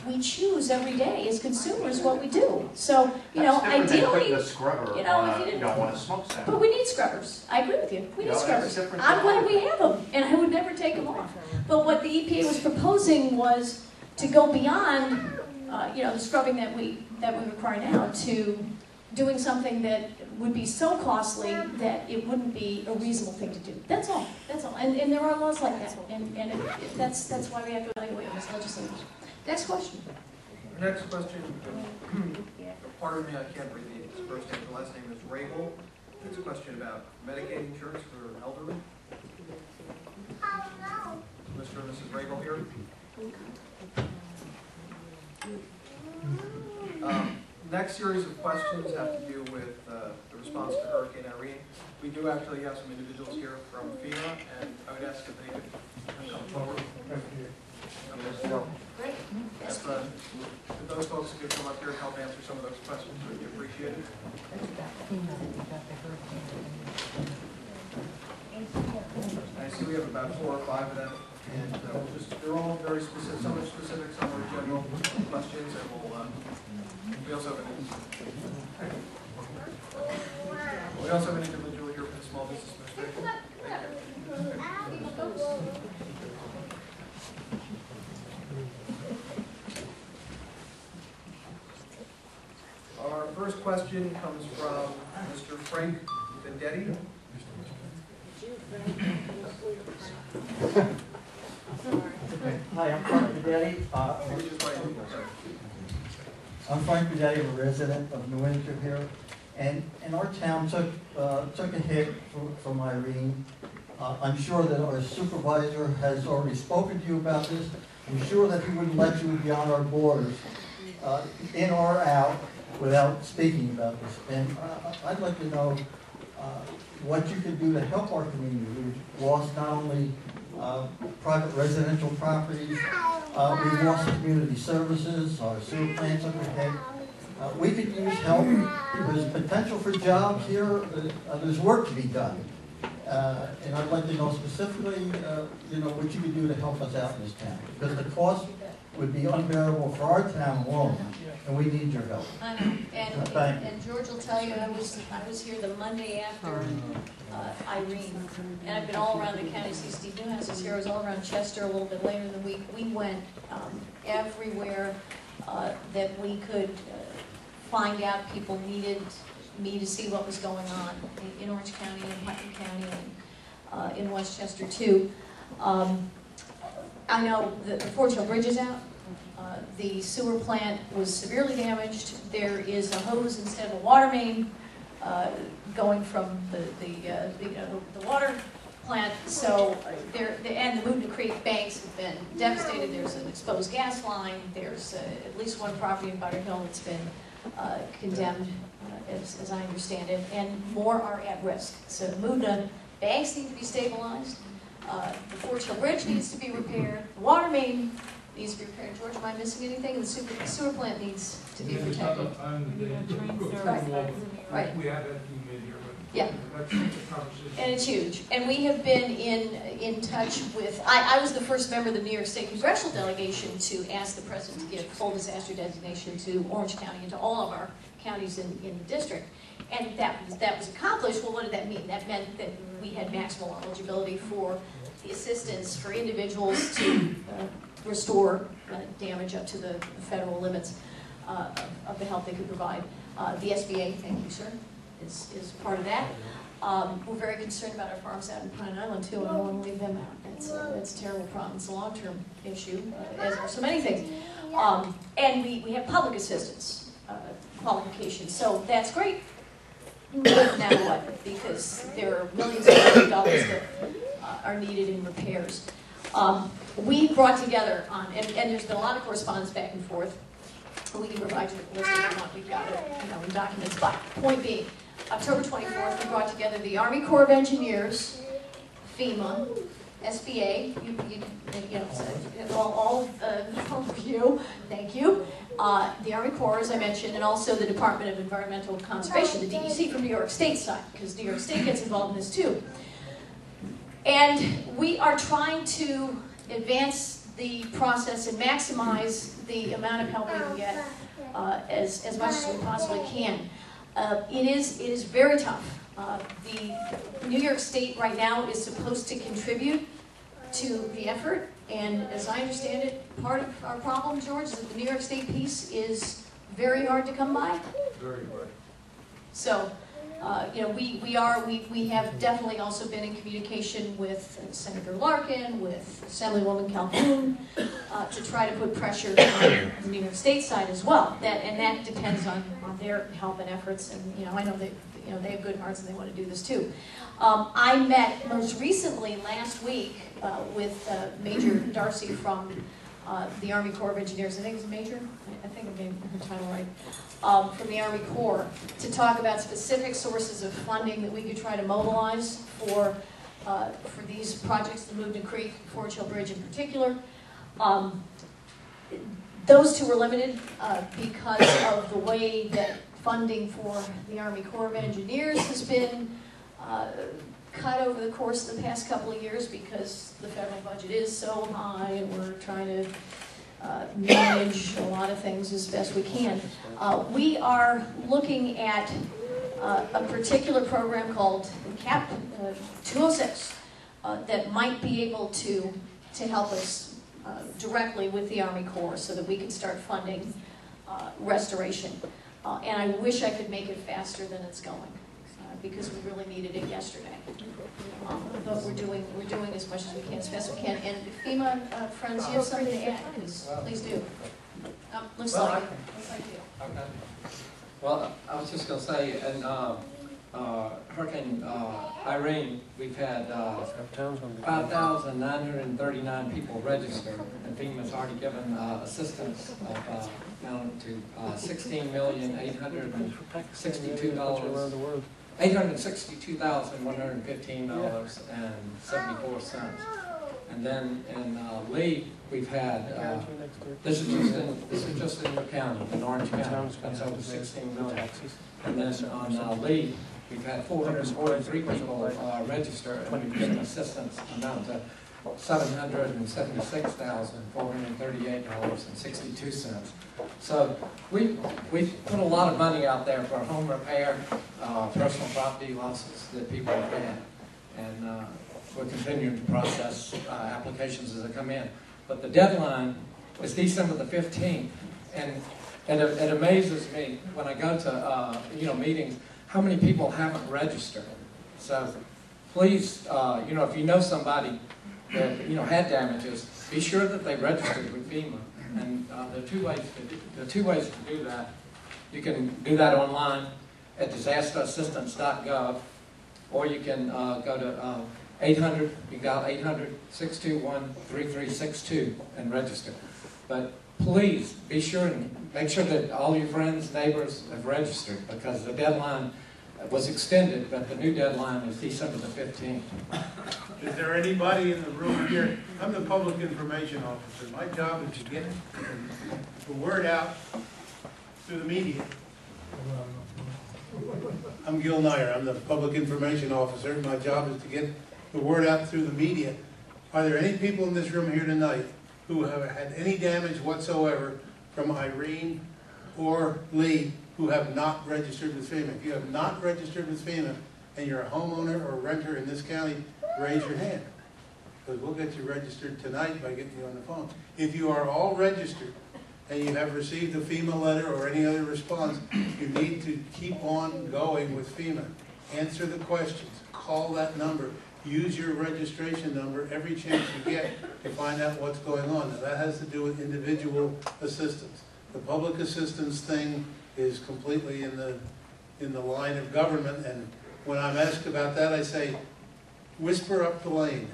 we choose every day as consumers what we do. So, ideally, a scrubber if you didn't want to smoke salmon. But we need scrubbers. I agree with you. We need scrubbers. That's I'm glad we have them, and I would never take them off. But what the EPA was proposing was to go beyond, the scrubbing that we require now, to doing something that would be so costly that it wouldn't be a reasonable thing to do. That's all. That's all. And there are laws like that, and that's why we have to evaluate them as legislators. Next question. The next question, pardon me, I can't read the first name, the last name is Rabel. It's a question about Medicaid insurance for elderly. Mr. and Mrs. Rabel here. Next series of questions have to do with the response to Hurricane Irene. We do actually have some individuals here from FEMA, and I would ask if they could come forward. Great. If those folks could come up here and help answer some of those questions, would be appreciated. I see we have about 4 or 5 of them, and they're all very specific. Some are specific, some are general questions, and we also have an individual here from the Small Business Administration. question comes from Mr. Frank Vendetti. Hi, I'm Frank Bedetti. I'm Frank Bedetti, a resident of New Windsor here, and our town took a hit from Irene. I'm sure that our supervisor has already spoken to you about this. I'm sure that he wouldn't let you beyond our borders, in or out, without speaking about this. And I'd like to know what you could do to help our community. We've lost not only private residential properties, we've lost community services, our sewer plants overhead. We could use help. There's potential for jobs here. There's work to be done. And I'd like to know specifically, what you could do to help us out in this town. Because the cost would be unbearable for our town alone, and we need your help. I know, and George will tell you, I was here the Monday after Irene, and I've been all around the county. See, Steve Newhouse is here. I was all around Chester a little bit later in the week. We went everywhere that we could find out people needed me to see what was going on in Orange County, in Putnam County, and in Westchester too. I know that the Fort Hill Bridge is out. The sewer plant was severely damaged. There is a hose instead of a water main going from the water plant. So and the Moodna Creek banks have been devastated. There's an exposed gas line. There's at least one property in Butter Hill that's been condemned, as I understand it, and more are at risk. So the Moodna banks need to be stabilized. The Fort Hill Bridge needs to be repaired. The water main needs to be repaired. George, am I missing anything? The sewer plant needs to be protected. Right. We had that team in here, but yeah. That's the conversation. And it's huge. And we have been in touch with, I was the first member of the New York State congressional delegation to ask the president to give full disaster designation to Orange County and to all of our counties in the district. And that was accomplished. Well, what did that mean? That meant that we had maximal eligibility for the assistance for individuals to restore damage up to the federal limits of the help they could provide. The SBA, thank you, sir, is part of that. We're very concerned about our farms out in Pine Island, too, and I don't want to leave them out. That's a terrible problem. It's a long-term issue, as are so many things. And we have public assistance qualifications, so that's great. Now what? Because there are millions of dollars that are needed in repairs. We brought together and there's been a lot of correspondence back and forth. We can provide you with the list if you want. We've got it, in documents. But point being, October 24th, we brought together the Army Corps of Engineers, FEMA, SBA, all of you, thank you. The Army Corps, as I mentioned, and also the Department of Environmental Conservation, the DEC from New York State side, because New York State gets involved in this too. And we are trying to advance the process and maximize the amount of help we can get as much as we possibly can. It is very tough. The New York State right now is supposed to contribute to the effort, and as I understand it, part of our problem, George, is that the New York State piece is very hard to come by. Very hard. So, we have definitely also been in communication with Senator Larkin, with Assemblywoman Calhoun, to try to put pressure on the New York State side as well. That depends on their help and efforts, and I know they have good hearts and they want to do this too. I met most recently last week with Major Darcy from the Army Corps of Engineers. I think it was a major. I think I made her title right. From the Army Corps to talk about specific sources of funding that we could try to mobilize for these projects, the Moodna Creek, Fort Hill Bridge in particular. Those two were limited because of the way that funding for the Army Corps of Engineers has been cut over the course of the past couple of years because the federal budget is so high and we're trying to manage a lot of things as best we can. We are looking at a particular program called CAP 206 that might be able to help us directly with the Army Corps so that we can start funding restoration. And I wish I could make it faster than it's going, because we really needed it yesterday. But we're doing as much as we can, as fast as we can. And FEMA friends, you have something to add, please do. Looks like you. Okay. Well, I was just going to say, in Hurricane Irene, we've had 5,939 people registered, and FEMA's already given assistance of down to $16,862,115.74. And then in Lee, we've had this is just in your county, in Orange County, that's over 16 million. And then on Lee, we've had 443 people register, and we've given assistance amount to $776,438.62. So we put a lot of money out there for home repair, personal property losses that people have had, and we're continuing to process applications as they come in. But the deadline is December the 15th, and it amazes me when I go to meetings how many people haven't registered. So please, if you know somebody that had damages, be sure that they registered with FEMA. And there are two ways to do that. You can do that online at disasterassistance.gov, or you can go to 800. You dial 800-621-3362 and register. But please be sure and make sure that all your friends, neighbors have registered, because the deadline was extended, but the new deadline is December the 15th. Is there anybody in the room here? I'm the public information officer. My job is to get the word out through the media. I'm Gil Nyer. I'm the public information officer. My job is to get the word out through the media. Are there any people in this room here tonight who have had any damage whatsoever from Irene or Lee who have not registered with FEMA? If you have not registered with FEMA and you're a homeowner or renter in this county, raise your hand, because we'll get you registered tonight by getting you on the phone. If you are all registered and you have received a FEMA letter or any other response, you need to keep on going with FEMA. Answer the questions. Call that number. Use your registration number every chance you get to find out what's going on. Now, that has to do with individual assistance. The public assistance thing is completely in the line of government, and when I'm asked about that, I say, whisper up the lane.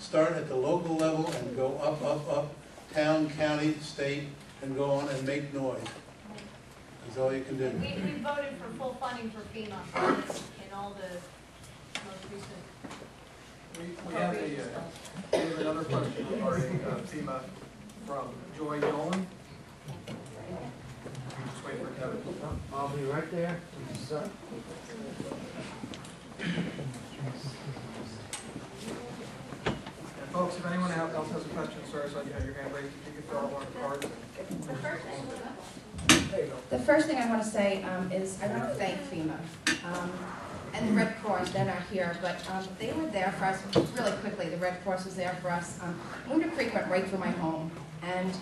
Start at the local level and go up, up, up, town, county, state, and go on and make noise. That's all you can do. We voted for full funding for FEMA in all the most recent. We have another question regarding FEMA from Joy Nolan. Just wait for Kevin. I'll be right there. And folks, if anyone else has a question, sorry, so you have your hand raised, if you could throw one of the cards. The first thing I want to say is I want to thank FEMA and the Red Cross. They're not here, but they were there for us really quickly. The Red Cross was there for us. Windsor Creek went right through my home, and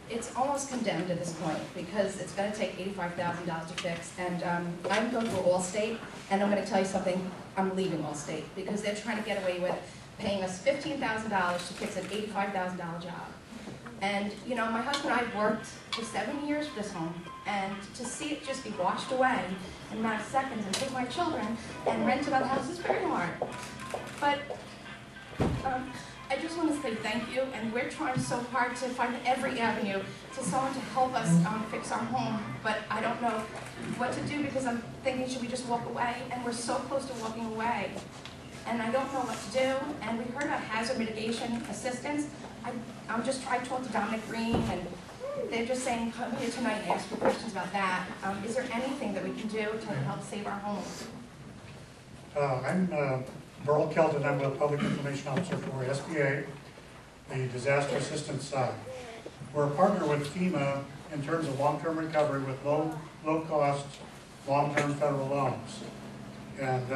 it's almost condemned at this point because it's going to take $85,000 to fix. And I'm going through Allstate, and I'm going to tell you something. I'm leaving Allstate because they're trying to get away with paying us $15,000 to fix an $85,000 job. And, my husband and I worked for 7 years for this home, and to see it just be washed away in a matter of seconds and take my children and rent another house is very hard. But I just want to say thank you, and we're trying so hard to find every avenue to someone to help us fix our home, but I don't know what to do because I'm thinking, should we just walk away? And we're so close to walking away, and I don't know what to do. And we heard about hazard mitigation assistance. I talked to Dominic Green, and they're just saying, come here tonight and ask me questions about that. Is there anything that we can do to help save our homes? I'm Burl Kelton. I'm the Public Information Officer for SBA, the disaster assistance side. We're a partner with FEMA in terms of long-term recovery with low-cost, long-term federal loans. And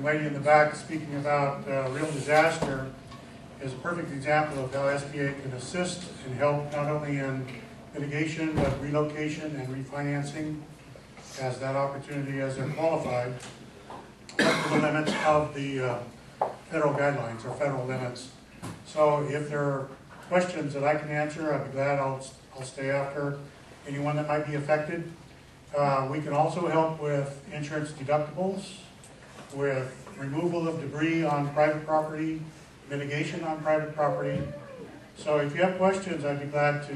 lady in the back speaking about real disaster is a perfect example of how SBA can assist and help not only in mitigation, but relocation and refinancing as that opportunity as they're qualified, up to the limits of the federal guidelines or federal limits. So if there are questions that I can answer, I'd be glad. I'll stay after anyone that might be affected. We can also help with insurance deductibles, with removal of debris on private property, mitigation on private property. So if you have questions, I'd be glad to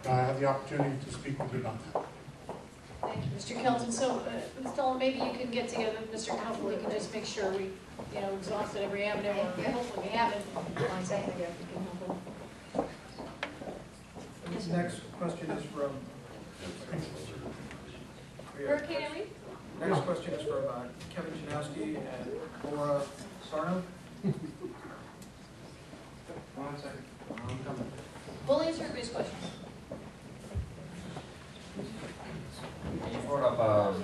have the opportunity to speak with you about that. Thank you, Mr. Kelton. So, Ms. Dolan, maybe you can get together with Mr. Kelton. We can just make sure we, exhausted every avenue, or hopefully we haven't. Find something that we can help with. This next question is from Hurricane Irene? Next question is from Kevin Janowski and Laura Sarno. One second. I'm coming. We'll answer everybody's questions. You brought up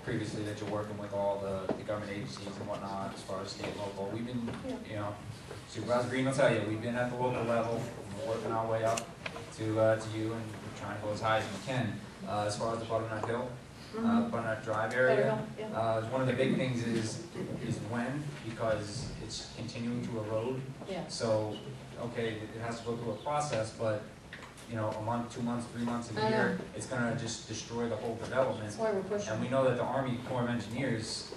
previously that you're working with all the government agencies and whatnot as far as state and local. We've been, Supervisor Green will tell you, we've been at the local level, we're working our way up to you, and we're trying to go as high as we can. As far as the Butternut Hill, Butternut Drive area, one of the big things is when, because it's continuing to erode. Yeah. So, okay, it has to go through a process, but a month, 2 months, 3 months, a year, it's going to just destroy the whole development. That's why we're pushing. And we know that the Army Corps of Engineers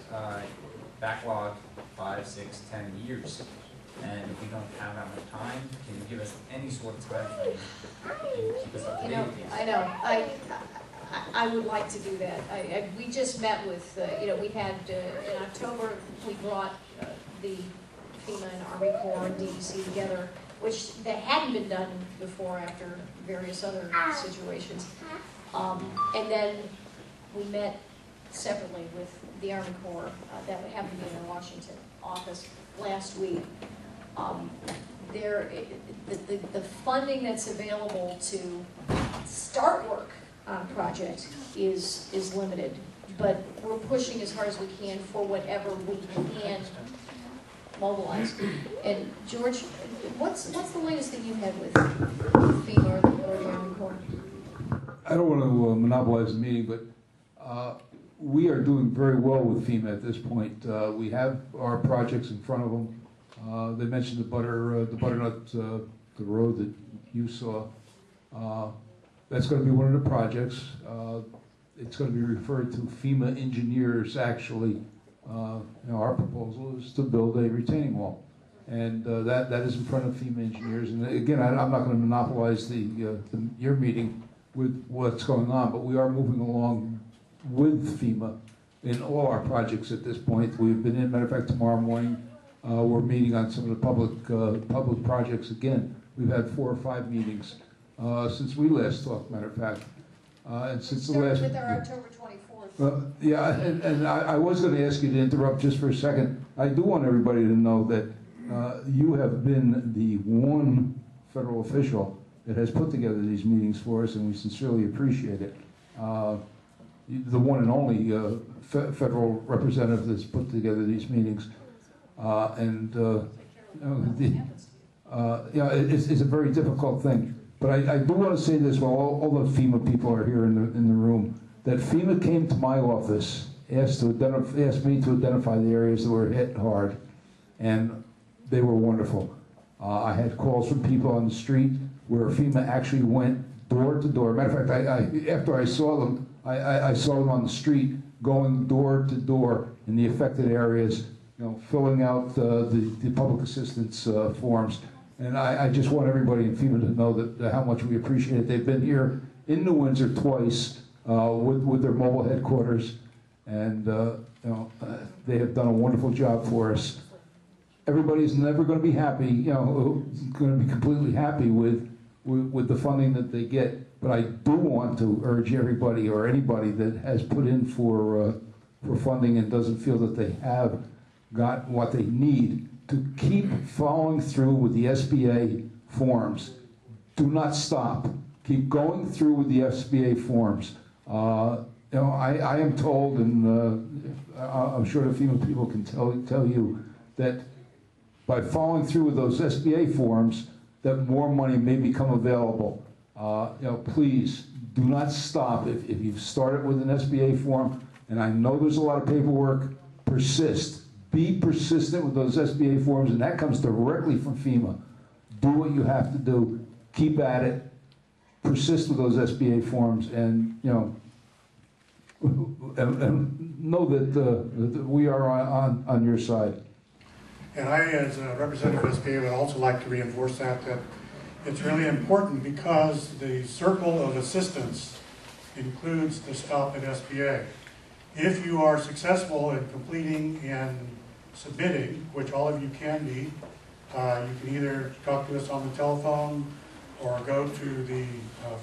backlog 5, 6, 10 years. And if we don't have that much time, can you give us any sort of time frame and keep us up to date? I know. I would like to do that. We just met with, we had, in October, we brought the FEMA and Army Corps and DEC together, which that hadn't been done before after various other situations. And then we met separately with the Army Corps that happened to be in the Washington office last week. The funding that's available to start work on a project is limited, but we're pushing as hard as we can for whatever we can mobilize. And George, what's the latest that you had with FEMA or the Army Corps? I don't want to monopolize the meeting, but we are doing very well with FEMA at this point. We have our projects in front of them. They mentioned the Butternut, the road that you saw. That's going to be one of the projects. It's going to be referred to FEMA engineers, actually. Our proposal is to build a retaining wall. And that is in front of FEMA engineers. And again, I'm not going to monopolize your meeting with what's going on, but we are moving along with FEMA in all our projects at this point. We've been in, matter of fact, tomorrow morning, we're meeting on some of the public projects again. We've had 4 or 5 meetings since we last talked, matter of fact. And since the last... with our October 24th. Yeah, and I was going to ask you to interrupt just for a second. I do want everybody to know that you have been the one federal official that has put together these meetings for us, and we sincerely appreciate it. The one and only federal representative that's put together these meetings. It's a very difficult thing. But I do want to say this while all the FEMA people are here in the room, that FEMA came to my office, asked me to identify the areas that were hit hard, and they were wonderful. I had calls from people on the street where FEMA actually went door to door. Matter of fact, after I saw them, I saw them on the street going door to door in the affected areas, filling out the public assistance forms. And I just want everybody in FEMA to know that how much we appreciate it. They've been here in New Windsor twice with their mobile headquarters, and they have done a wonderful job for us. Everybody's never going to be happy, going to be completely happy with the funding that they get. But I do want to urge everybody or anybody that has put in for funding and doesn't feel that they have got what they need to keep following through with the SBA forms. Do not stop. Keep going through with the SBA forms. I am told, and I'm sure the FEMA people can tell you, that by following through with those SBA forms, that more money may become available. please do not stop. If you've started with an SBA form, and I know there's a lot of paperwork, persist. Be persistent with those SBA forms, and that comes directly from FEMA. Do what you have to do. Keep at it. Persist with those SBA forms, and and know that we are on your side. And I, as a representative of SBA, would also like to reinforce that it's really important because the circle of assistance includes the stop at SBA. If you are successful in completing and submitting, which all of you can be, you can either talk to us on the telephone or go to the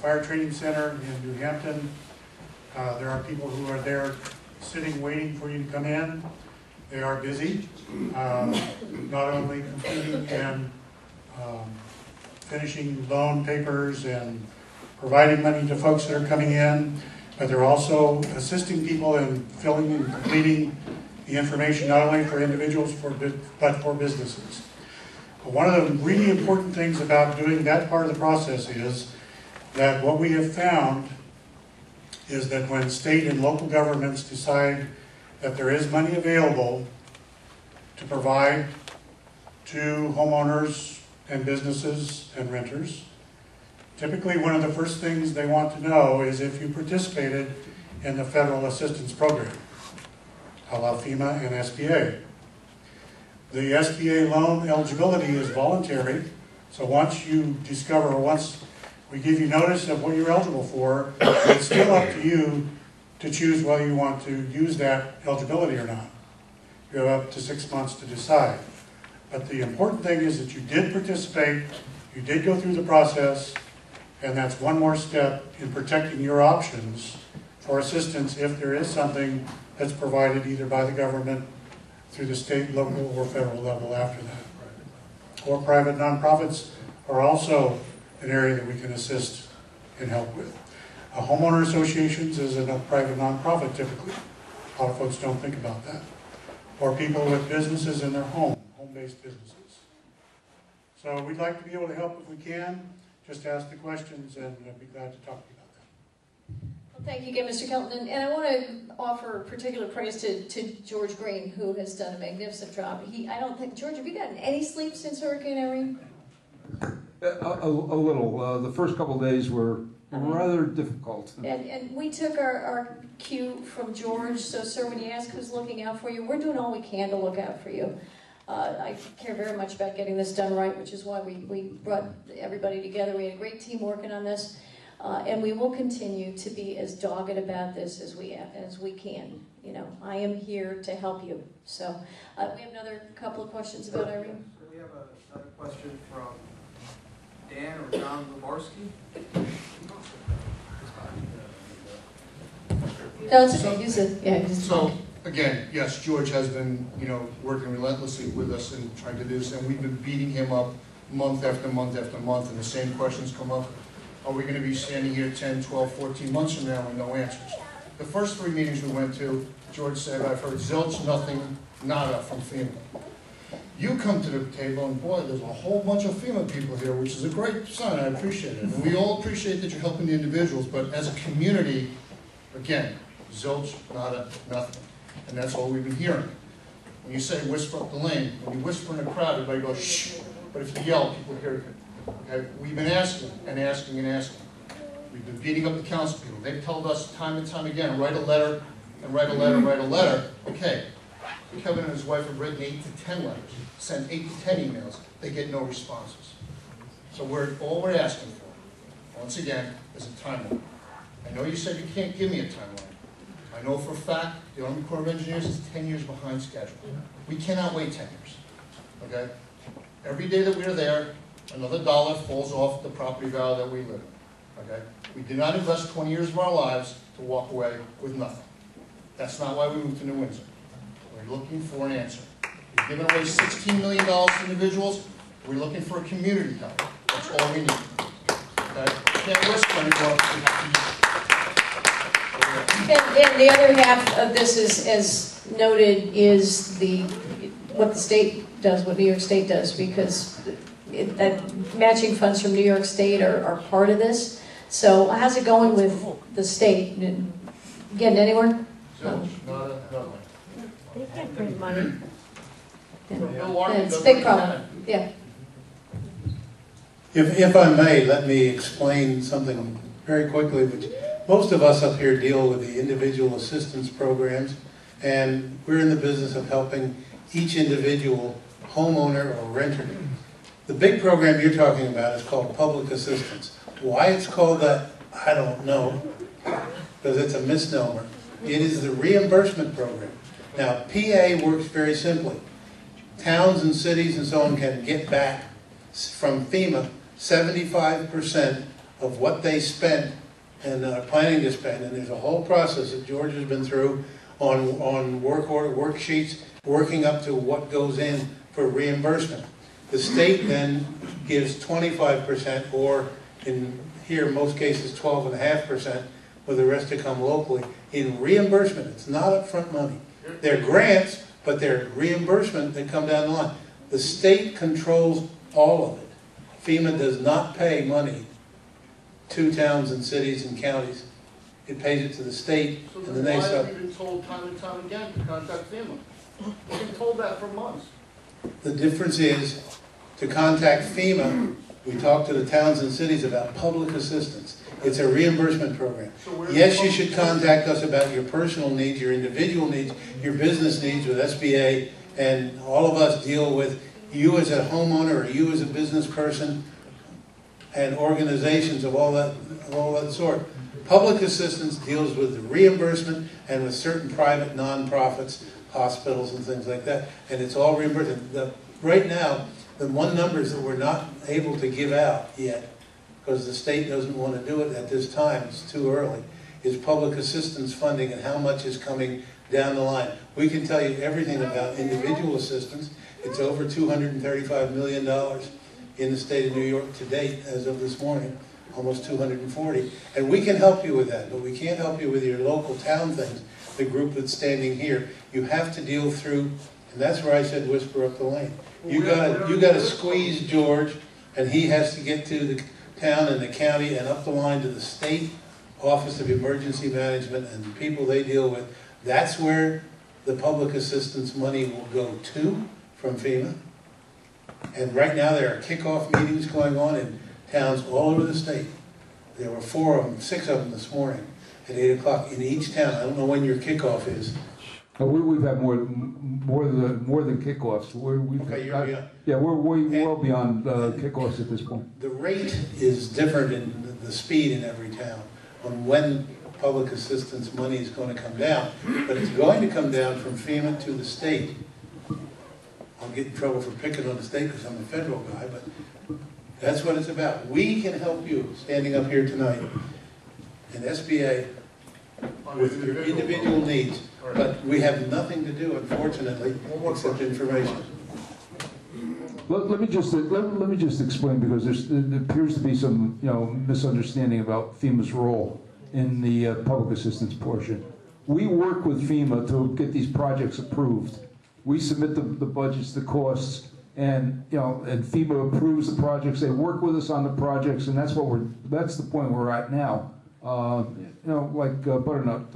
fire training center in New Hampton. There are people who are there sitting, waiting for you to come in. They are busy, not only completing and finishing loan papers and providing money to folks that are coming in, but they're also assisting people in filling and completing the information not only for individuals but for businesses. But one of the really important things about doing that part of the process is that what we have found is that when state and local governments decide that there is money available to provide to homeowners and businesses and renters, typically one of the first things they want to know is if you participated in the federal assistance program, a la FEMA and SBA. The SBA loan eligibility is voluntary, so once you discover, once we give you notice of what you're eligible for, it's still up to you to choose whether you want to use that eligibility or not. You have up to 6 months to decide. But the important thing is that you did participate, you did go through the process, and that's one more step in protecting your options for assistance if there is something that's provided either by the government through the state, local, or federal level after that. Or private nonprofits are also an area that we can assist and help with. Homeowner associations is a private nonprofit typically. A lot of folks don't think about that. Or people with businesses in their home-based businesses. So we'd like to be able to help if we can. Just ask the questions and I'd be glad to talk to you about that. Well, thank you again, Mr. Kelton. And I want to offer particular praise to George Green, who has done a magnificent job. I don't think, George, have you gotten any sleep since Hurricane Irene? A little. The first couple of days were rather difficult. And we took our cue from George. So, sir, when you ask who's looking out for you, we're doing all we can to look out for you. I care very much about getting this done right, which is why we brought everybody together. We had a great team working on this. And we will continue to be as dogged about this as we can. You know, I am here to help you. So we have another couple of questions about Irene. We have another question from Dan or John Lubarski. No, it's okay. So again, yes, George has been, working relentlessly with us and trying to do this, and we've been beating him up month after month after month, and the same questions come up. Are we going to be standing here 10, 12, 14 months from now with no answers? The first 3 meetings we went to, George said, I've heard zilch, nothing, nada from FEMA. You come to the table, and boy, there's a whole bunch of FEMA people here, which is a great sign. I appreciate it. And we all appreciate that you're helping the individuals, but as a community, again, zilch, nada, nothing. And that's all we've been hearing. When you say whisper up the lane, when you whisper in a crowd, everybody goes, shh. But if you yell, people hear you. Okay? We've been asking and asking and asking. We've been beating up the council people. They've told us time and time again, write a letter and write a letter, write a letter. Okay. Kevin and his wife have written 8 to 10 letters, sent 8 to 10 emails. They get no responses. So all we're asking for, once again, is a timeline. I know you said you can't give me a timeline. I know for a fact the Army Corps of Engineers is 10 years behind schedule. We cannot wait 10 years. Okay? Every day that we're there, another dollar falls off the property value that we live in. Okay? We did not invest 20 years of our lives to walk away with nothing. That's not why we moved to New Windsor. We're looking for an answer. We've given away $16 million to individuals. We're looking for a community help. That's all we need. Okay? Can't whisper anymore. And the other half of this is, as noted, is what the state does, what New York State does, because that matching funds from New York State are part of this. So how's it going with the state? Getting anywhere? No. They can't print money. Yeah, it's a big problem, yeah. If I may, let me explain something very quickly, which most of us up here deal with the individual assistance programs, and we're in the business of helping each individual homeowner or renter. The big program you're talking about is called public assistance. Why it's called that, I don't know, because it's a misnomer. It is the reimbursement program. Now, PA works very simply. Towns and cities and so on can get back from FEMA 75% of what they spent and are planning to spend, and there's a whole process that George has been through on work order worksheets, working up to what goes in for reimbursement. The state then gives 25%, or in here, most cases, 12.5%, with the rest to come locally, in reimbursement. It's not upfront money. They're grants, but they're reimbursement that come down the line. The state controls all of it. FEMA does not pay money to towns and cities and counties. It pays it to the state, So and then then why they have you been told time and time again to contact FEMA? We've been told that for months. The difference is, to contact FEMA, we talk to the towns and cities about public assistance. It's a reimbursement program. Yes, you should contact us about your personal needs, your individual needs, your business needs with SBA, and all of us deal with you as a homeowner or you as a business person and organizations of all that sort. Public assistance deals with the reimbursement and with certain private nonprofits, hospitals and things like that, and it's all reimbursed. Right now, the one numbers that we're not able to give out yet, because the state doesn't want to do it at this time, it's too early, is public assistance funding and how much is coming down the line. We can tell you everything about individual assistance. It's over $235 million in the state of New York to date as of this morning, almost 240. And we can help you with that, but we can't help you with your local town things, the group that's standing here. You have to deal through, and that's where I said whisper up the lane. You gotta squeeze George, and he has to get to the town and the county and up the line to the state Office of Emergency Management and the people they deal with. That's where the public assistance money will go to from FEMA. And right now there are kickoff meetings going on in towns all over the state. There were 6 of them this morning at 8 o'clock in each town. I don't know when your kickoff is. We've had more than kickoffs. We're well beyond kickoffs at this point. The rate is different in the speed in every town on when public assistance money is going to come down, but it's going to come down from FEMA to the state. I'll get in trouble for picking on the state because I'm a federal guy, but that's what it's about. We can help you standing up here tonight in SBA with your individual needs, but we have nothing to do, unfortunately, except information. Let me just explain, because there appears to be some misunderstanding about FEMA's role in the public assistance portion. We work with FEMA to get these projects approved. We submit the budgets, the costs, and and FEMA approves the projects. They work with us on the projects, and that's the point we're at now. Like Butternut,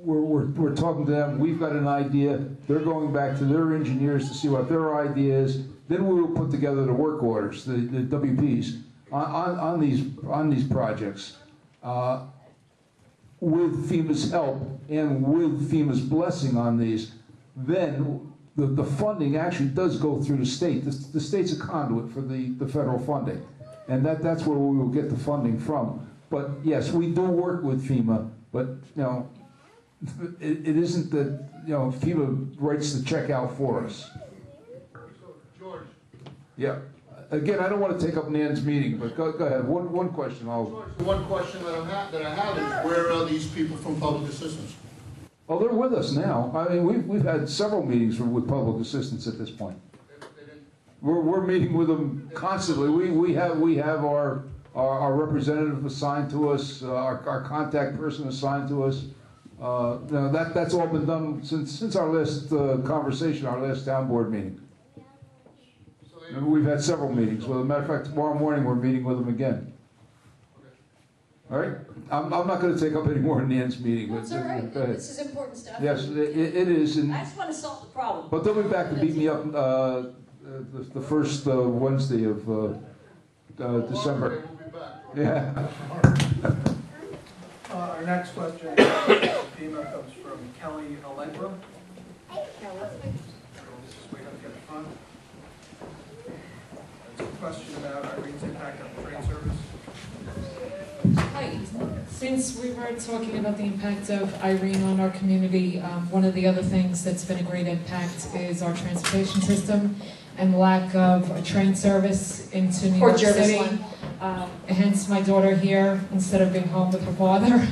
we're talking to them. We've got an idea. They're going back to their engineers to see what their idea is. Then we will put together the work orders, the WPs, on these projects. With FEMA's help and with FEMA's blessing on these, then the funding actually does go through the state. The state's a conduit for the federal funding, and that's where we will get the funding from. But yes, we do work with FEMA, but it isn't that FEMA writes the check out for us. George. Yeah. Again, I don't want to take up Nan's meeting, but go ahead. One question. George, the one question that I have is, where are these people from public assistance? Oh, they're with us now. I mean, we've had several meetings with public assistance at this point. We're meeting with them constantly. We have our representative assigned to us, our contact person assigned to us. That's all been done since our last conversation, our last town board meeting. And we've had several meetings. Well, as a matter of fact, tomorrow morning we're meeting with them again. All right, I'm not going to take up any more of Nan's meeting. That's all right. This is important stuff. Yes, it is. And, I just want to solve the problem. but they'll be back to beat me up the first Wednesday of December. Yeah. Our next question FEMA comes from Kelly Allegra. Just wait up here at the front. It's a question about Irene's impact on the train service. Hi. Since we were talking about the impact of Irene on our community, one of the other things that's been a great impact is our transportation system and lack of a train service into New York City. Hence my daughter here instead of being home with her father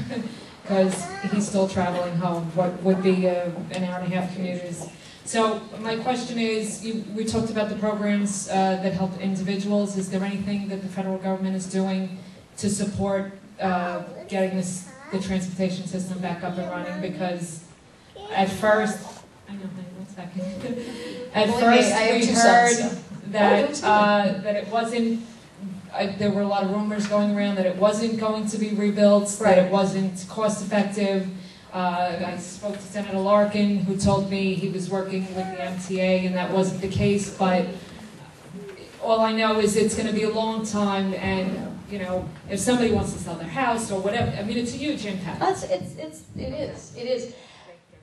because he's still traveling home. What would be an hour and a half commute is. So my question is, we talked about the programs that help individuals. Is there anything that the federal government is doing to support getting the transportation system back up and running? Because at first, I know, hang on a second. At first we heard that it wasn't, there were a lot of rumors going around that it wasn't going to be rebuilt, that it wasn't cost effective. I spoke to Senator Larkin, who told me he was working with the MTA and that wasn't the case, but all I know is it's going to be a long time, and you know, if somebody wants to sell their house or whatever, I mean, it's a huge impact. It is.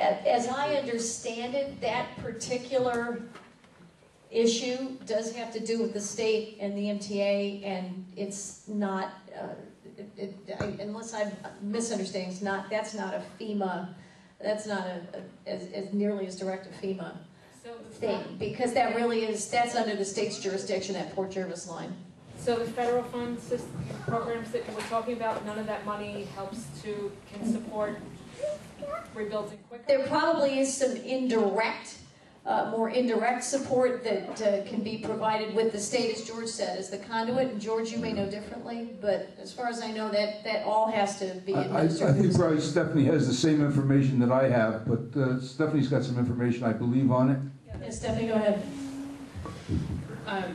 As I understand it, that particular issue does have to do with the state and the MTA, and it's not, unless I'm misunderstanding, that's not a FEMA, that's not as nearly as direct a FEMA thing, because that really is, that's under the state's jurisdiction, that Port Jervis line. So the federal funds, programs that you were talking about, none of that money can support rebuilding quicker? There probably is some indirect, more indirect support that can be provided with the state, as George said, as the conduit. And George, you may know differently, but as far as I know, that all has to be administered. I think probably Stephanie has the same information that I have, but Stephanie's got some information, I believe, on it. Yes, Stephanie, go ahead.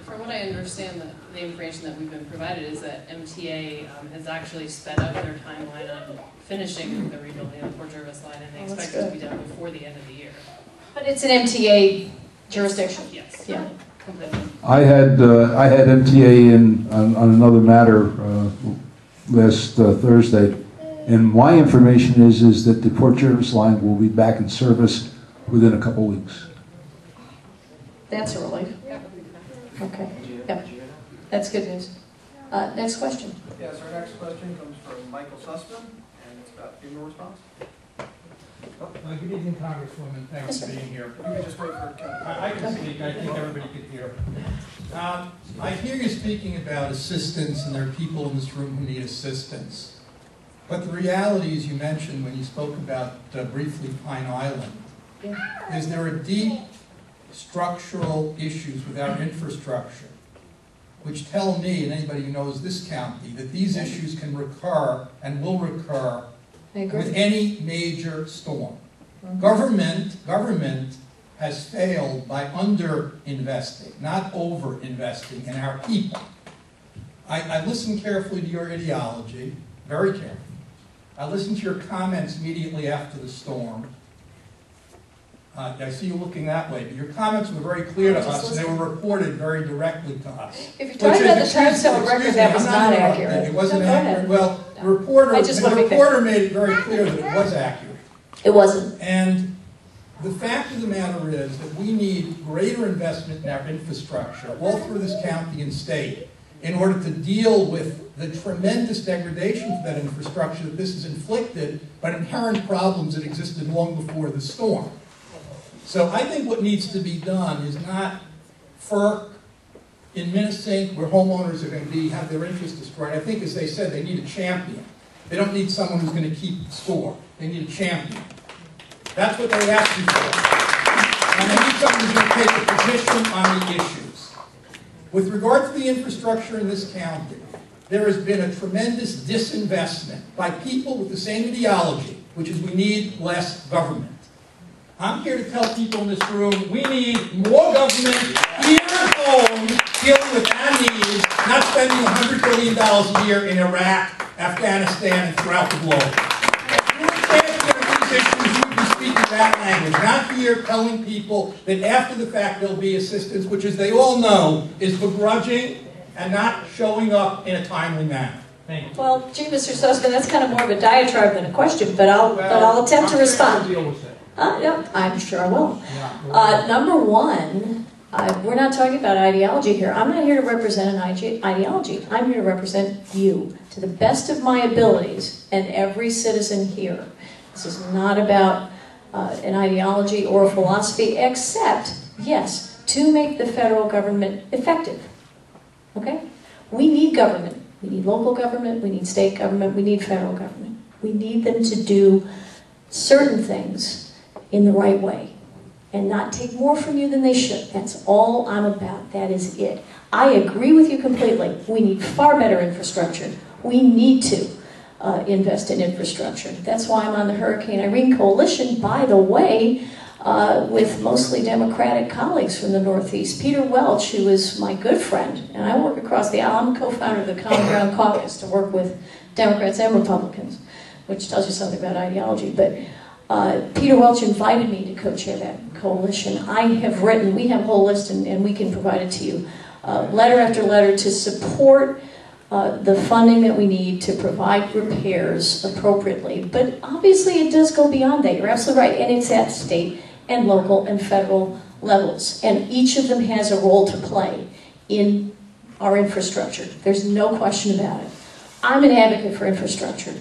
From what I understand, the information that we've been provided is that MTA has actually sped up their timeline on finishing the rebuilding of the Port Jervis line, and they expect it to be done before the end of the year. But it's an MTA jurisdiction. Yes. Yeah. Completely. I had MTA on another matter last Thursday, and my information is that the Port Jervis line will be back in service within a couple weeks. That's a relief. Okay. Yep. That's good news. Next question. Yes, our next question comes from Michael Sussman, and it's about FEMA response. Good evening, Congresswoman. Thanks for being here. You can just wait for I can speak. I think everybody could hear. I hear you speaking about assistance, and there are people in this room who need assistance. But the reality, as you mentioned when you spoke about briefly Pine Island, is there are deep structural issues with our infrastructure, which tell me, and anybody who knows this county, that these issues can recur and will recur with any major storm. Government has failed by under-investing, not over-investing in our people. I listened carefully to your ideology, very carefully. I listened to your comments immediately after the storm. I see you looking that way, but your comments were very clear to us, and they were reported very directly to us. If you're talking about the Times Herald record, that was not accurate. It wasn't accurate. Well, the reporter made it very clear that it was accurate. It wasn't. And the fact of the matter is that we need greater investment in our infrastructure all through this county and state in order to deal with the tremendous degradation to that infrastructure that this has inflicted, but inherent problems that existed long before the storm. So I think what needs to be done is not FERC in Minisink, where homeowners are going to have their interests destroyed. I think, as they said, they need a champion. They don't need someone who's going to keep score. They need a champion. That's what they asked you for. And they need someone who's going to take a position on the issues. With regard to the infrastructure in this county, there has been a tremendous disinvestment by people with the same ideology, which is we need less government. I'm here to tell people in this room we need more government here at home dealing with our needs, not spending $100 billion a year in Iraq Afghanistan, and throughout the globe. If you were chancellor of these issues, you would be speaking that language, not here telling people that after the fact there'll be assistance, which, as they all know, is begrudging and not showing up in a timely manner. Thank you. Well, gee, Mr. Sussman, that's kind of more of a diatribe than a question, but I'll attempt to respond. Yeah, I'm sure I will. Number one, we're not talking about ideology here. I'm not here to represent an ideology. I'm here to represent you, to the best of my abilities, and every citizen here. This is not about an ideology or a philosophy, except, yes, to make the federal government effective. Okay? We need government. We need local government, we need state government, we need federal government. We need them to do certain things in the right way and not take more from you than they should. That's all I'm about. That is it. I agree with you completely. We need far better infrastructure. We need to invest in infrastructure. That's why I'm on the Hurricane Irene Coalition, by the way, with mostly Democratic colleagues from the Northeast. Peter Welch, who is my good friend, and I work across the aisle. I'm a co-founder of the Common Ground Caucus to work with Democrats and Republicans, which tells you something about ideology. But Peter Welch invited me to co-chair that coalition. I have written, we have a whole list, and we can provide it to you, letter after letter to support the funding that we need to provide repairs appropriately. But obviously it does go beyond that. You're absolutely right. And it's at state and local and federal levels. And each of them has a role to play in our infrastructure. There's no question about it. I'm an advocate for infrastructure.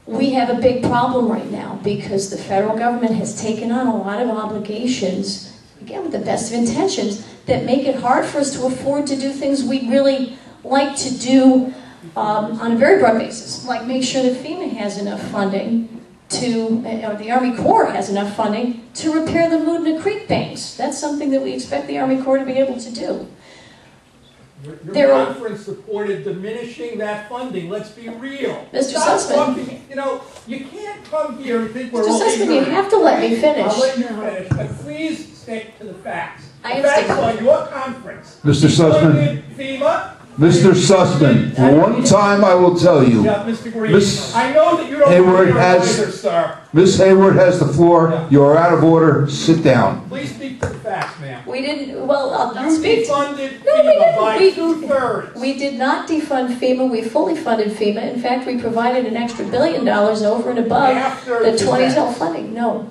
We have a big problem right now because the federal government has taken on a lot of obligations, again with the best of intentions, that make it hard for us to afford to do things we really like to do on a very broad basis, like make sure that FEMA has enough funding to, or the Army Corps has enough funding to repair the Moodna Creek banks. That's something that we expect the Army Corps to be able to do. Your conference supported diminishing that funding. Let's be real. Mr. Sussman. You know, you can't come here and think we're Mr. all Sussman, ignorant. you have to let me finish. I'll let you finish, but please stick to the facts. I am the facts sticking. on your conference. Mr. Sussman. FEMA. Mr. Sussman, one time I will tell you. Yeah, Mr. Green. Miss I know that you don't Hayward either, has, sir. Miss Hayward has the floor. Yeah. You are out of order. Sit down. Please speak to the facts, ma'am. We didn't, well, I'll You speak to... defunded No, we FEMA by didn't. 2/3. We did not defund FEMA. We fully funded FEMA. In fact, we provided an extra $1 billion over and above After the the 2012 fact. funding. No,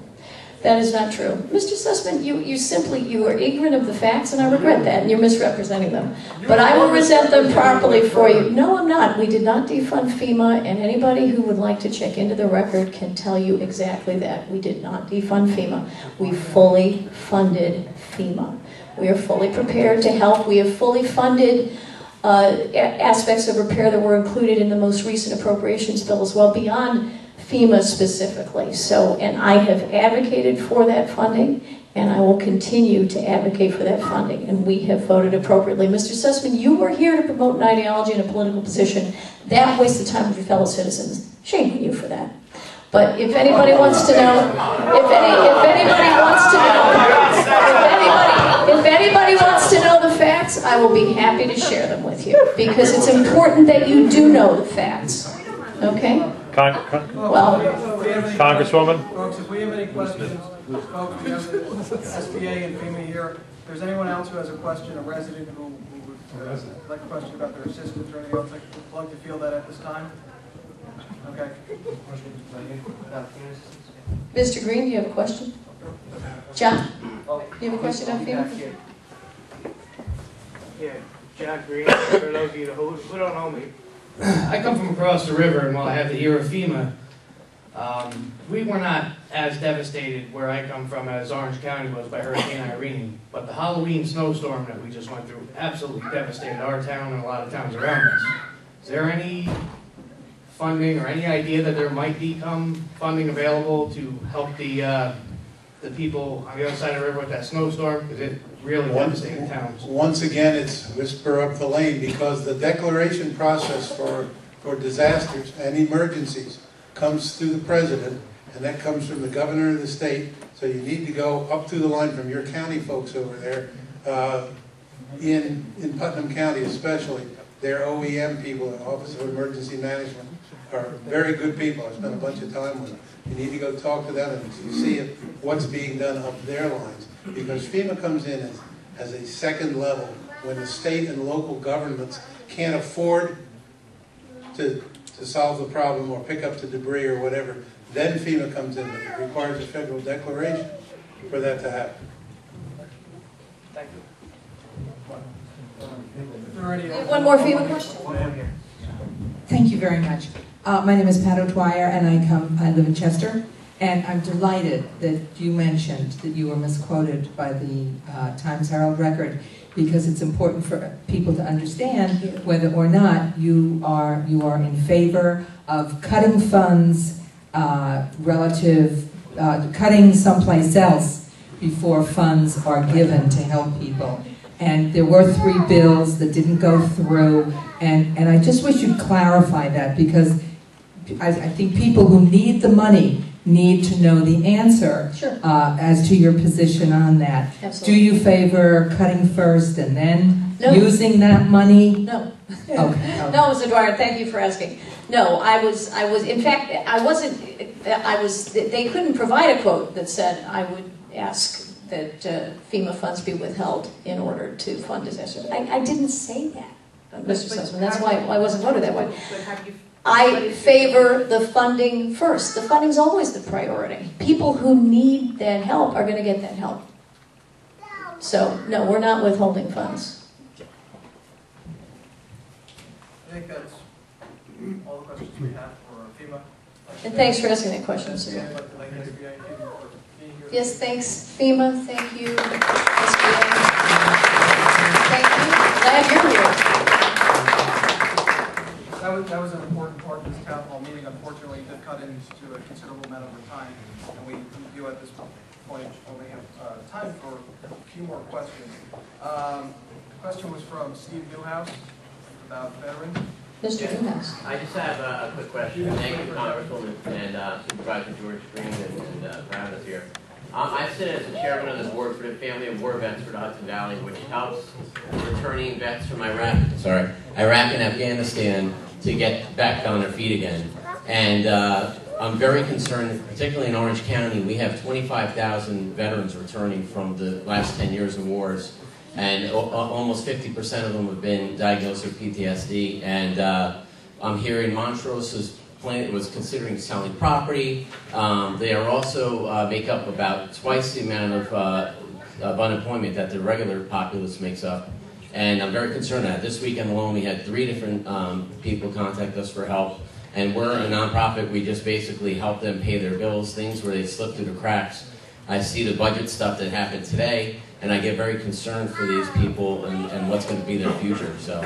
that is not true. Mr. Sussman, you are ignorant of the facts, and I regret that, and you're misrepresenting them. But I will present them properly for you. No, I'm not. We did not defund FEMA, and anybody who would like to check into the record can tell you exactly that. We did not defund FEMA. We fully funded FEMA. We are fully prepared to help. We have fully funded aspects of repair that were included in the most recent appropriations bill as well, beyond FEMA specifically. So, and I have advocated for that funding, and I will continue to advocate for that funding, and we have voted appropriately. Mr. Sussman, you were here to promote an ideology and a political position. That wastes the time of your fellow citizens. Shame on you for that. But if anybody wants to know, if anybody wants to know the facts, I will be happy to share them with you, because it's important that you do know the facts. Okay? Congresswoman? Folks, if we have any questions, folks, we have the SBA and FEMA here. If there's anyone else who has a question, a resident who would like a question about their assistance or anything else, I'd like to field that at this time. Okay. Mr. Green, do you have a question? John, do you have a question on FEMA? Yeah, John Green, for those of you who don't know me. I come from across the river, and while I have the ear of FEMA, we were not as devastated where I come from as Orange County was by Hurricane Irene, but the Halloween snowstorm that we just went through absolutely devastated our town and a lot of towns around us. Is there any funding or any idea that there might become funding available to help the people on the other side of the river with that snowstorm? Because it really devastated towns. Once again, it's whisper up the lane, because the declaration process for disasters and emergencies comes through the president, and that comes from the governor of the state. So you need to go up through the line from your county folks over there, in Putnam County especially, their OEM people, Office of Emergency Management, are very good people. I spent a bunch of time with them. You need to go talk to them and see what's being done up their lines. Because FEMA comes in as a second level when the state and local governments can't afford to solve the problem or pick up the debris or whatever. Then FEMA comes in, but it requires a federal declaration for that to happen. Thank you. One more FEMA question. Thank you very much. My name is Pat O'Dwyer, and I live in Chester. And I'm delighted that you mentioned that you were misquoted by the Times Herald Record, because it's important for people to understand whether or not you are in favor of cutting funds cutting someplace else before funds are given to help people. And there were 3 bills that didn't go through, and I just wish you'd clarify that, because I think people who need the money need to know the answer as to your position on that. Absolutely. Do you favor cutting first and then No. using that money? No. Okay. No, Mr. Dwyer, thank you for asking. No, I was, in fact, they couldn't provide a quote that said I would ask that FEMA funds be withheld in order to fund disasters. I didn't say that, Mr. Sussman. That's why I wasn't voted that way. I favor the funding first. The funding's always the priority. People who need that help are going to get that help. So, no, we're not withholding funds. I think that's all the questions we have for FEMA. And thanks for asking that question, sir. Yes, thanks, FEMA. Thank you, SBA. Thank you. Glad you're here. That was an important part of this town hall meeting. Unfortunately, it did cut into a considerable amount of our time, and we do at this point only have time for a few more questions. The question was from Steve Newhouse about veterans. Mr. Newhouse. I just have a quick question. Thank you, Congresswoman and Supervisor George Green and for having us here. I sit as the chairman of the board for the Family of War Vets for the Hudson Valley, which helps returning vets from Iraq and Afghanistan to get back on their feet again. And I'm very concerned, particularly in Orange County, we have 25,000 veterans returning from the last 10 years of wars, and almost 50% of them have been diagnosed with PTSD. And I'm hearing Montrose was considering selling property. They are also make up about twice the amount of unemployment that the regular populace makes up. And I'm very concerned that this weekend alone we had 3 different people contact us for help. And we're a nonprofit. We just basically help them pay their bills, things where they slip through the cracks. I see the budget stuff that happened today, and I get very concerned for these people and what's going to be their future. So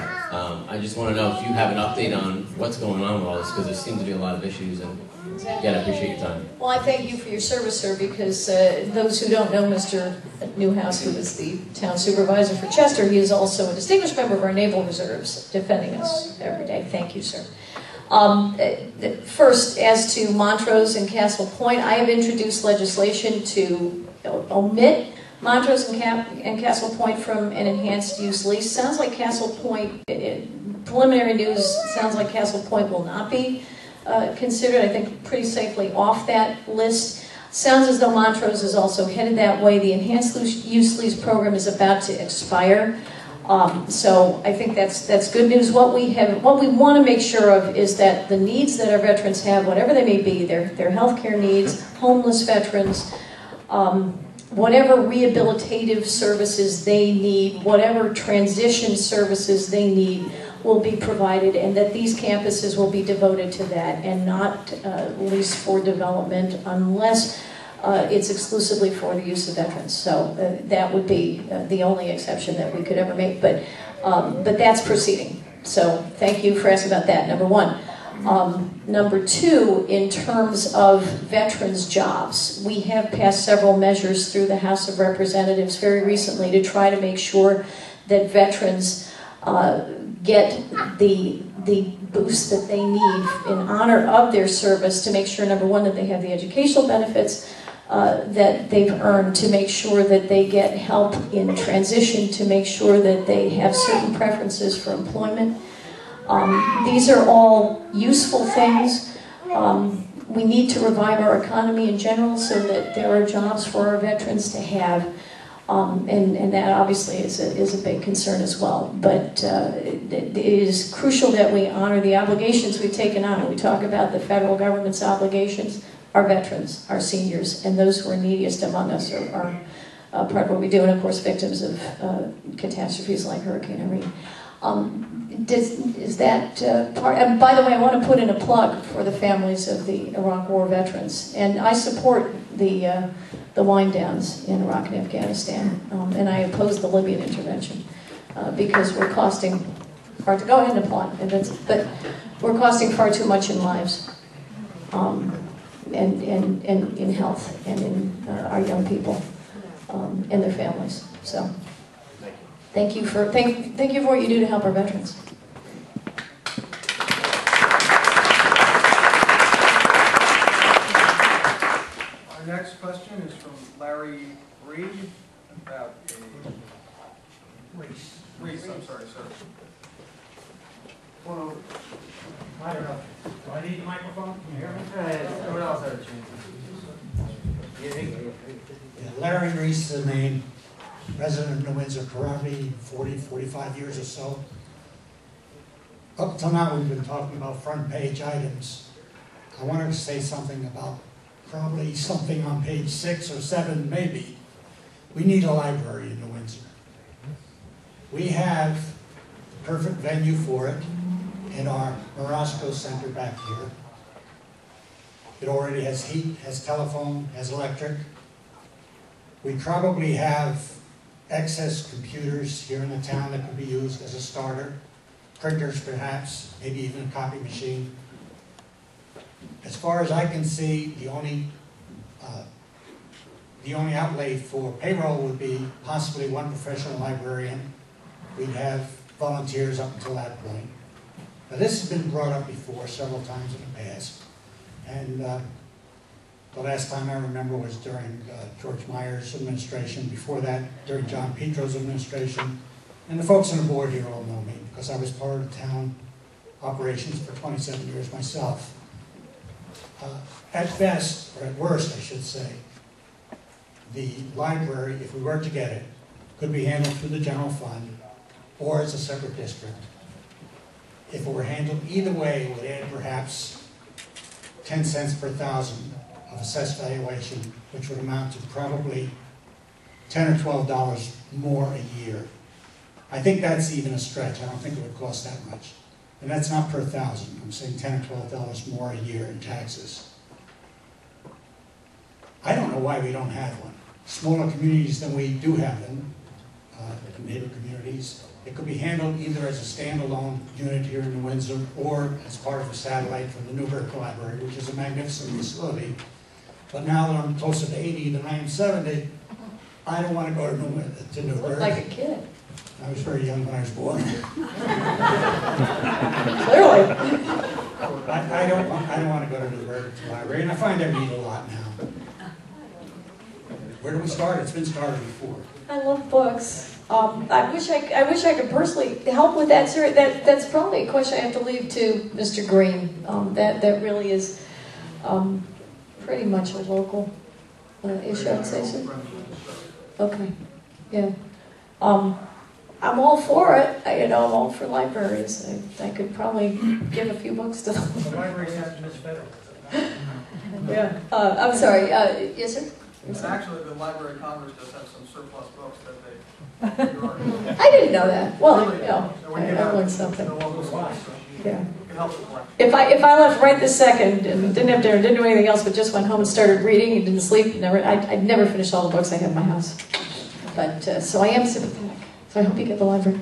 I just want to know if you have an update on what's going on with all this, because there seems to be a lot of issues, and again, I appreciate your time. Well, I thank you for your service, sir, because those who don't know Mr. Newhouse, who is the town supervisor for Chester, he is also a distinguished member of our Naval Reserves, defending us every day. Thank you, sir. First, as to Montrose and Castle Point, I have introduced legislation to omit Montrose and Castle Point from an enhanced use lease. Sounds like Castle Point, preliminary news sounds like Castle Point will not be considered, I think, pretty safely off that list. Sounds as though Montrose is also headed that way. The enhanced use lease program is about to expire. So I think that's good news. What we want to make sure of is that the needs that our veterans have, whatever they may be, their healthcare needs, homeless veterans, whatever rehabilitative services they need, whatever transition services they need, will be provided, and that these campuses will be devoted to that and not leased for development unless it's exclusively for the use of veterans. So that would be the only exception that we could ever make, but that's proceeding. So thank you for asking about that, number one. Number two, in terms of veterans' jobs, we have passed several measures through the House of Representatives very recently to try to make sure that veterans get the boost that they need in honor of their service, to make sure, number one, that they have the educational benefits that they've earned, to make sure that they get help in transition, to make sure that they have certain preferences for employment. These are all useful things. We need to revive our economy in general so that there are jobs for our veterans to have. And that obviously is a big concern as well. But it is crucial that we honor the obligations we've taken on. We talk about the federal government's obligations. Our veterans, our seniors, and those who are neediest among us are part of what we do. And of course, victims of catastrophes like Hurricane Irene. Is that part? And by the way, I want to put in a plug for the families of the Iraq War veterans. And I support the wind downs in Iraq and Afghanistan, and I oppose the Libyan intervention because we're costing far too. Go ahead and applaud, but we're costing far too much in lives, and in health, and in our young people and their families. So, thank you for what you do to help our veterans. Our next question is from Larry Reed about Reese. I'm sorry, sir. Well, I don't know. Do I need the microphone? Can you hear me? Someone else had a chance. Larry Reese is the name, resident of New Windsor, probably 45 years or so. Up till now, we've been talking about front page items. I wanted to say something about probably something on page 6 or 7, maybe. We need a library in New Windsor. We have the perfect venue for it in our Morosco Center back here. It already has heat, has telephone, has electric. We probably have excess computers here in the town that could be used as a starter. Printers perhaps, maybe even a copy machine. As far as I can see, the only outlay for payroll would be possibly one professional librarian. We'd have volunteers up until that point. Now this has been brought up before several times in the past. And the last time I remember was during George Meyer's administration. Before that, during John Petro's administration. And the folks on the board here all know me because I was part of the town operations for 27 years myself. At best, or at worst I should say, the library, if we were to get it, could be handled through the general fund or as a separate district. If it were handled either way, it would add perhaps 10 cents per thousand of assessed valuation, which would amount to probably $10 or $12 more a year. I think that's even a stretch. I don't think it would cost that much. And that's not per thousand. I'm saying $10 or $12 more a year in taxes. I don't know why we don't have one. Smaller communities than we do have them, neighbor communities. It could be handled either as a standalone unit here in New Windsor or as part of a satellite from the Newburgh Library, which is a magnificent facility. But now that I'm closer to 80 than I am 70, I don't want to go to Newburgh. You look like a kid. I was very young when I was born. Clearly. I don't want to go to Newburgh Library, and I find I read a lot now. Where do we start? It's been started before. I love books. I wish I could personally help with that, sir. That's probably a question I have to leave to Mr. Green. That really is pretty much a local issue, I would say, sir. Okay, yeah. I'm all for it. I'm all for libraries. I could probably give a few books to them. The library has Miss Federal. Yeah. I'm sorry. Yes, sir. Actually, the Library of Congress does have some surplus books that they. I didn't know that. Well, you know, I learned something. Yeah. If I left right this second and didn't do anything else, but just went home and started reading and didn't sleep, I'd never finish all the books I have in my house. But so I am sympathetic. So I hope you get the library.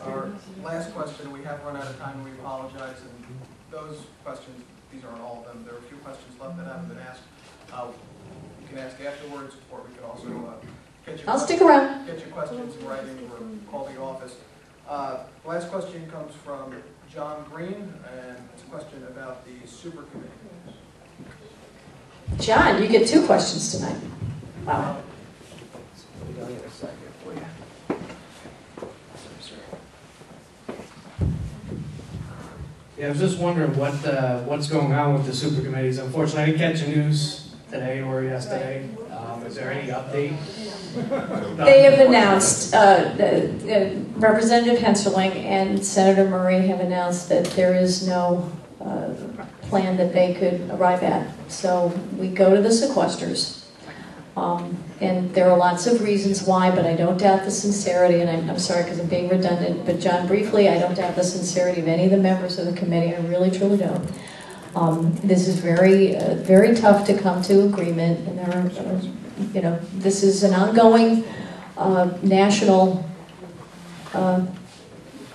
Our last question, we have run out of time and we apologize. And those questions, these aren't all of them. There are a few questions left that haven't been asked. You can ask afterwards, or we can also get your stick around. Get your questions in writing or call the office. Last question comes from John Green, and it's a question about the super committee. John, you get 2 questions tonight. Wow. Yeah, I was just wondering what's going on with the super committees. Unfortunately, I didn't catch the news today or yesterday. Is there any update? They have announced, Representative Hensarling and Senator Murray have announced that there is no plan that they could arrive at. So we go to the sequesters. And there are lots of reasons why, but I don't doubt the sincerity, and I'm sorry because I'm being redundant, but John, briefly, I don't doubt the sincerity of any of the members of the committee. I really, truly don't. This is very, very tough to come to agreement, and there are, you know, this is an ongoing national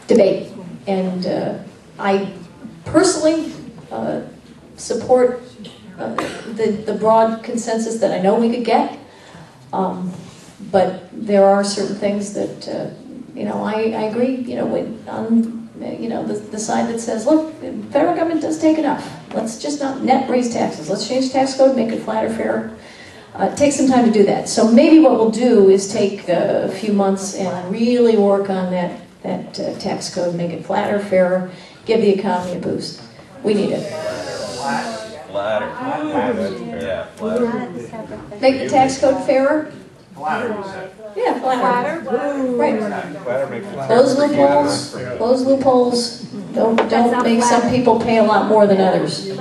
debate, and I personally support the broad consensus that I know we could get, but there are certain things that, you know, I agree, you know, you know, the side that says, look, the federal government does take enough. Let's just not net raise taxes. Let's change tax code, make it flatter, fairer. It takes some time to do that. So maybe what we'll do is take a few months and really work on that tax code, make it flatter, fairer, give the economy a boost. We need it. Flatter. Yeah, flatter. Make the tax code fairer? Flatter, you said. Yeah, flatter. Right. Flatter, make flatter. Close loopholes. Don't make some people pay a lot more than others in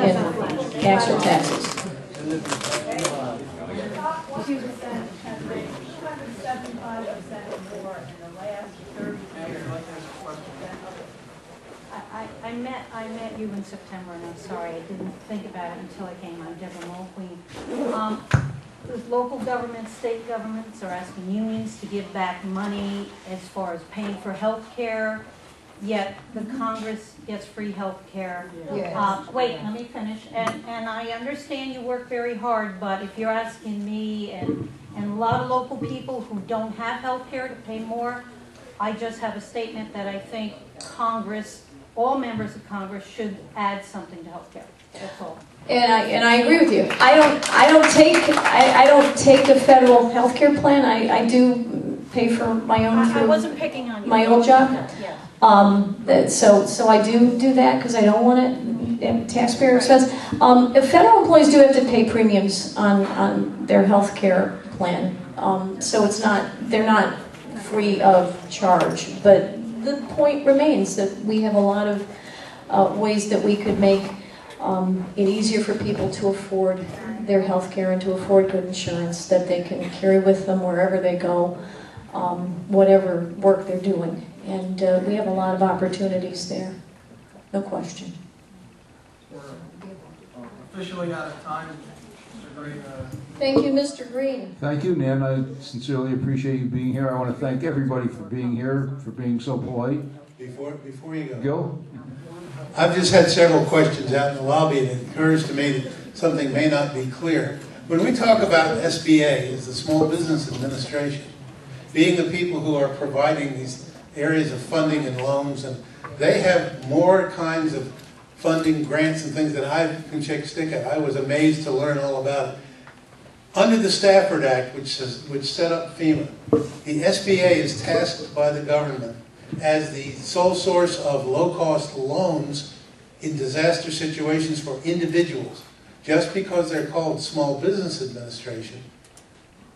actual taxes. I met you in September, and I'm sorry, I didn't think about it until I came on Deborah Mulqueen. The local governments, state governments are asking unions to give back money as far as paying for health care, yet the Congress gets free health care. Yes. Wait, let me finish. And I understand you work very hard, but if you're asking me and a lot of local people who don't have health care to pay more, I just have a statement that I think Congress, all members of Congress should add something to health care. That's all. And I agree with you. I don't take a federal health care plan. I do pay for my own through I wasn't picking on you. my old job. Yeah. So I do that because I don't want it taxpayer expense. Federal employees do have to pay premiums on their health care plan. So they're not free of charge. But the point remains that we have a lot of ways that we could make it easier for people to afford their health care and to afford good insurance that they can carry with them wherever they go, whatever work they're doing. And we have a lot of opportunities there, no question. We're officially out of time. Mr. Green, Thank you, Mr. Green. Thank you, Nan. I sincerely appreciate you being here. I want to thank everybody for being here, for being so polite. Before you go. Gil? I've just had several questions out in the lobby, and it occurs to me that something may not be clear. When we talk about SBA, as the Small Business Administration, being the people who are providing these areas of funding and loans, and they have more kinds of funding, grants, and things that I can shake a stick at. I was amazed to learn all about it. Under the Stafford Act, which set up FEMA, the SBA is tasked by the government as the sole source of low-cost loans in disaster situations for individuals. Just because they're called Small Business Administration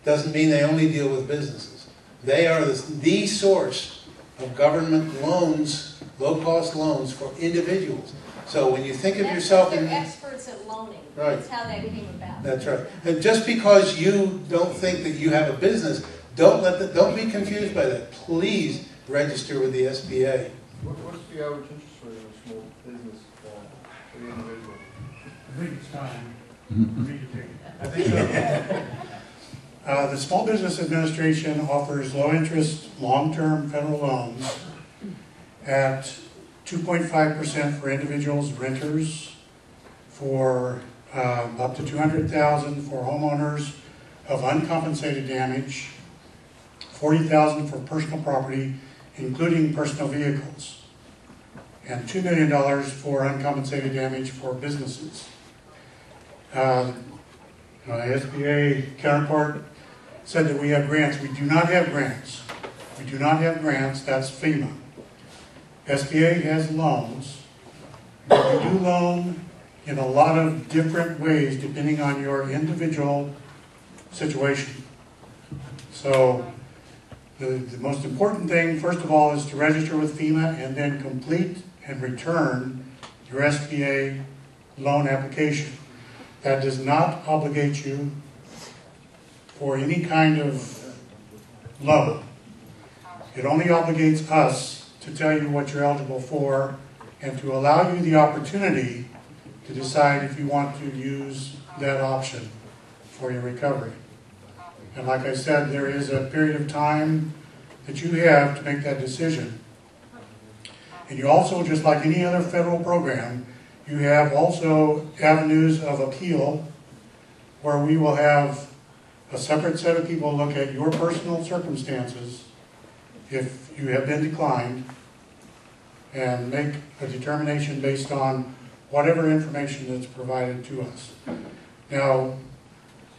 doesn't mean they only deal with businesses. They are the source of government loans, low-cost loans for individuals. So when you think of yourself in... They're experts at loaning. Right. That's how that came about. That's right. And just because you don't think that you have a business, don't be confused by that. Please register with the SBA. What's the average interest rate of a small business for the individual? I think it's time for me to take it. I think so. The Small Business Administration offers low-interest, long-term federal loans at 2.5% for individuals, renters, for up to $200,000 for homeowners of uncompensated damage, $40,000 for personal property, including personal vehicles, and $2 million for uncompensated damage for businesses. My SBA counterpart said that we have grants. We do not have grants. We do not have grants. That's FEMA. SBA has loans. But we do loan in a lot of different ways depending on your individual situation. So the most important thing, first of all, is to register with FEMA and then complete and return your SBA loan application. That does not obligate you for any kind of loan. It only obligates us to tell you what you're eligible for and to allow you the opportunity to decide if you want to use that option for your recovery. And like I said, there is a period of time that you have to make that decision. And you also, just like any other federal program, you have also avenues of appeal where we will have a separate set of people look at your personal circumstances if you have been declined and make a determination based on whatever information that's provided to us. Now,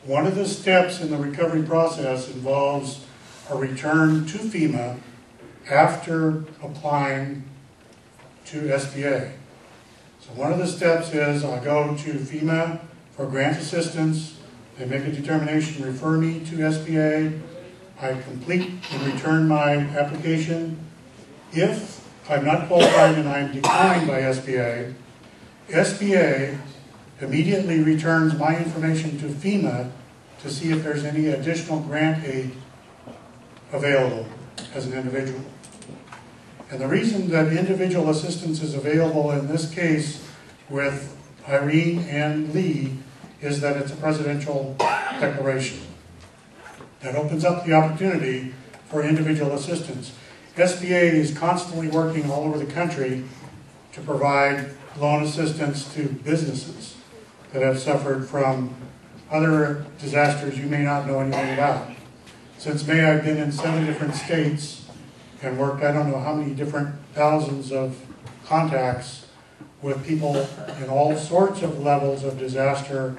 one of the steps in the recovery process involves a return to FEMA after applying to SBA. So one of the steps is I go to FEMA for grant assistance, they make a determination, refer me to SBA, I complete and return my application. If I'm not qualified and I'm declined by SBA, SBA immediately returns my information to FEMA to see if there's any additional grant aid available as an individual. And the reason that individual assistance is available in this case with Irene and Lee is that it's a presidential declaration. That opens up the opportunity for individual assistance. SBA is constantly working all over the country to provide loan assistance to businesses that have suffered from other disasters you may not know anything about. Since May, I've been in 7 different states and worked I don't know how many different thousands of contacts with people in all sorts of levels of disaster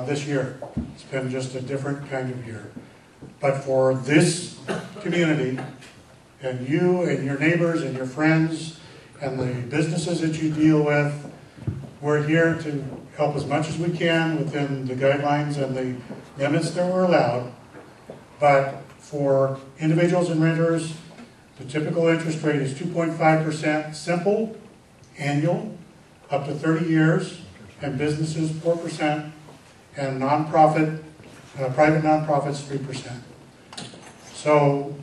this year. It's been just a different kind of year. But for this community, and you and your neighbors and your friends and the businesses that you deal with, we're here to help as much as we can within the guidelines and the limits that we're allowed. But for individuals and renters, the typical interest rate is 2.5% simple, annual, up to 30 years, and businesses 4%, and nonprofit, private nonprofits 3%. So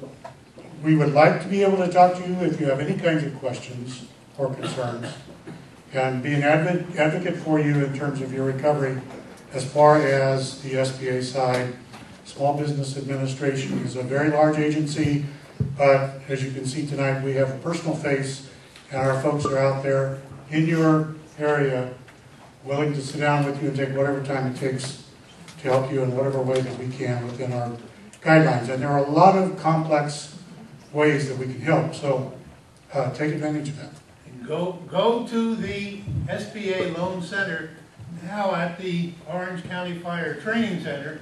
we would like to be able to talk to you if you have any kinds of questions or concerns, and be an advocate for you in terms of your recovery as far as the SBA side. Small Business Administration is a very large agency, but as you can see tonight, we have a personal face, and our folks are out there in your area willing to sit down with you and take whatever time it takes to help you in whatever way that we can within our guidelines. And there are a lot of complex ways that we can help, so take advantage of that. Go to the SBA Loan Center now at the Orange County Fire Training Center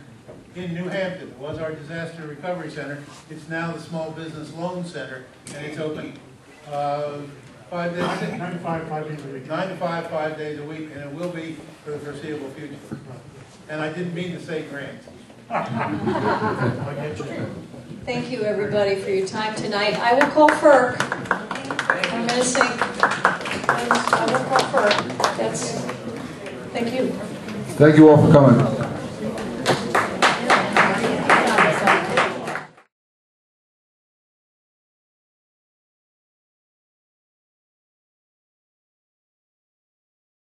in New Hampton. It was our Disaster Recovery Center. It's now the Small Business Loan Center, and it's open 5 days, 9 to 5, 5 days a week. 9 to 5, 5 days a week, and it will be for the foreseeable future. And I didn't mean to say grants. Thank you, everybody, for your time tonight. I will call FERC. I'm Minisink. I will call FERC. Thank you. Thank you all for coming.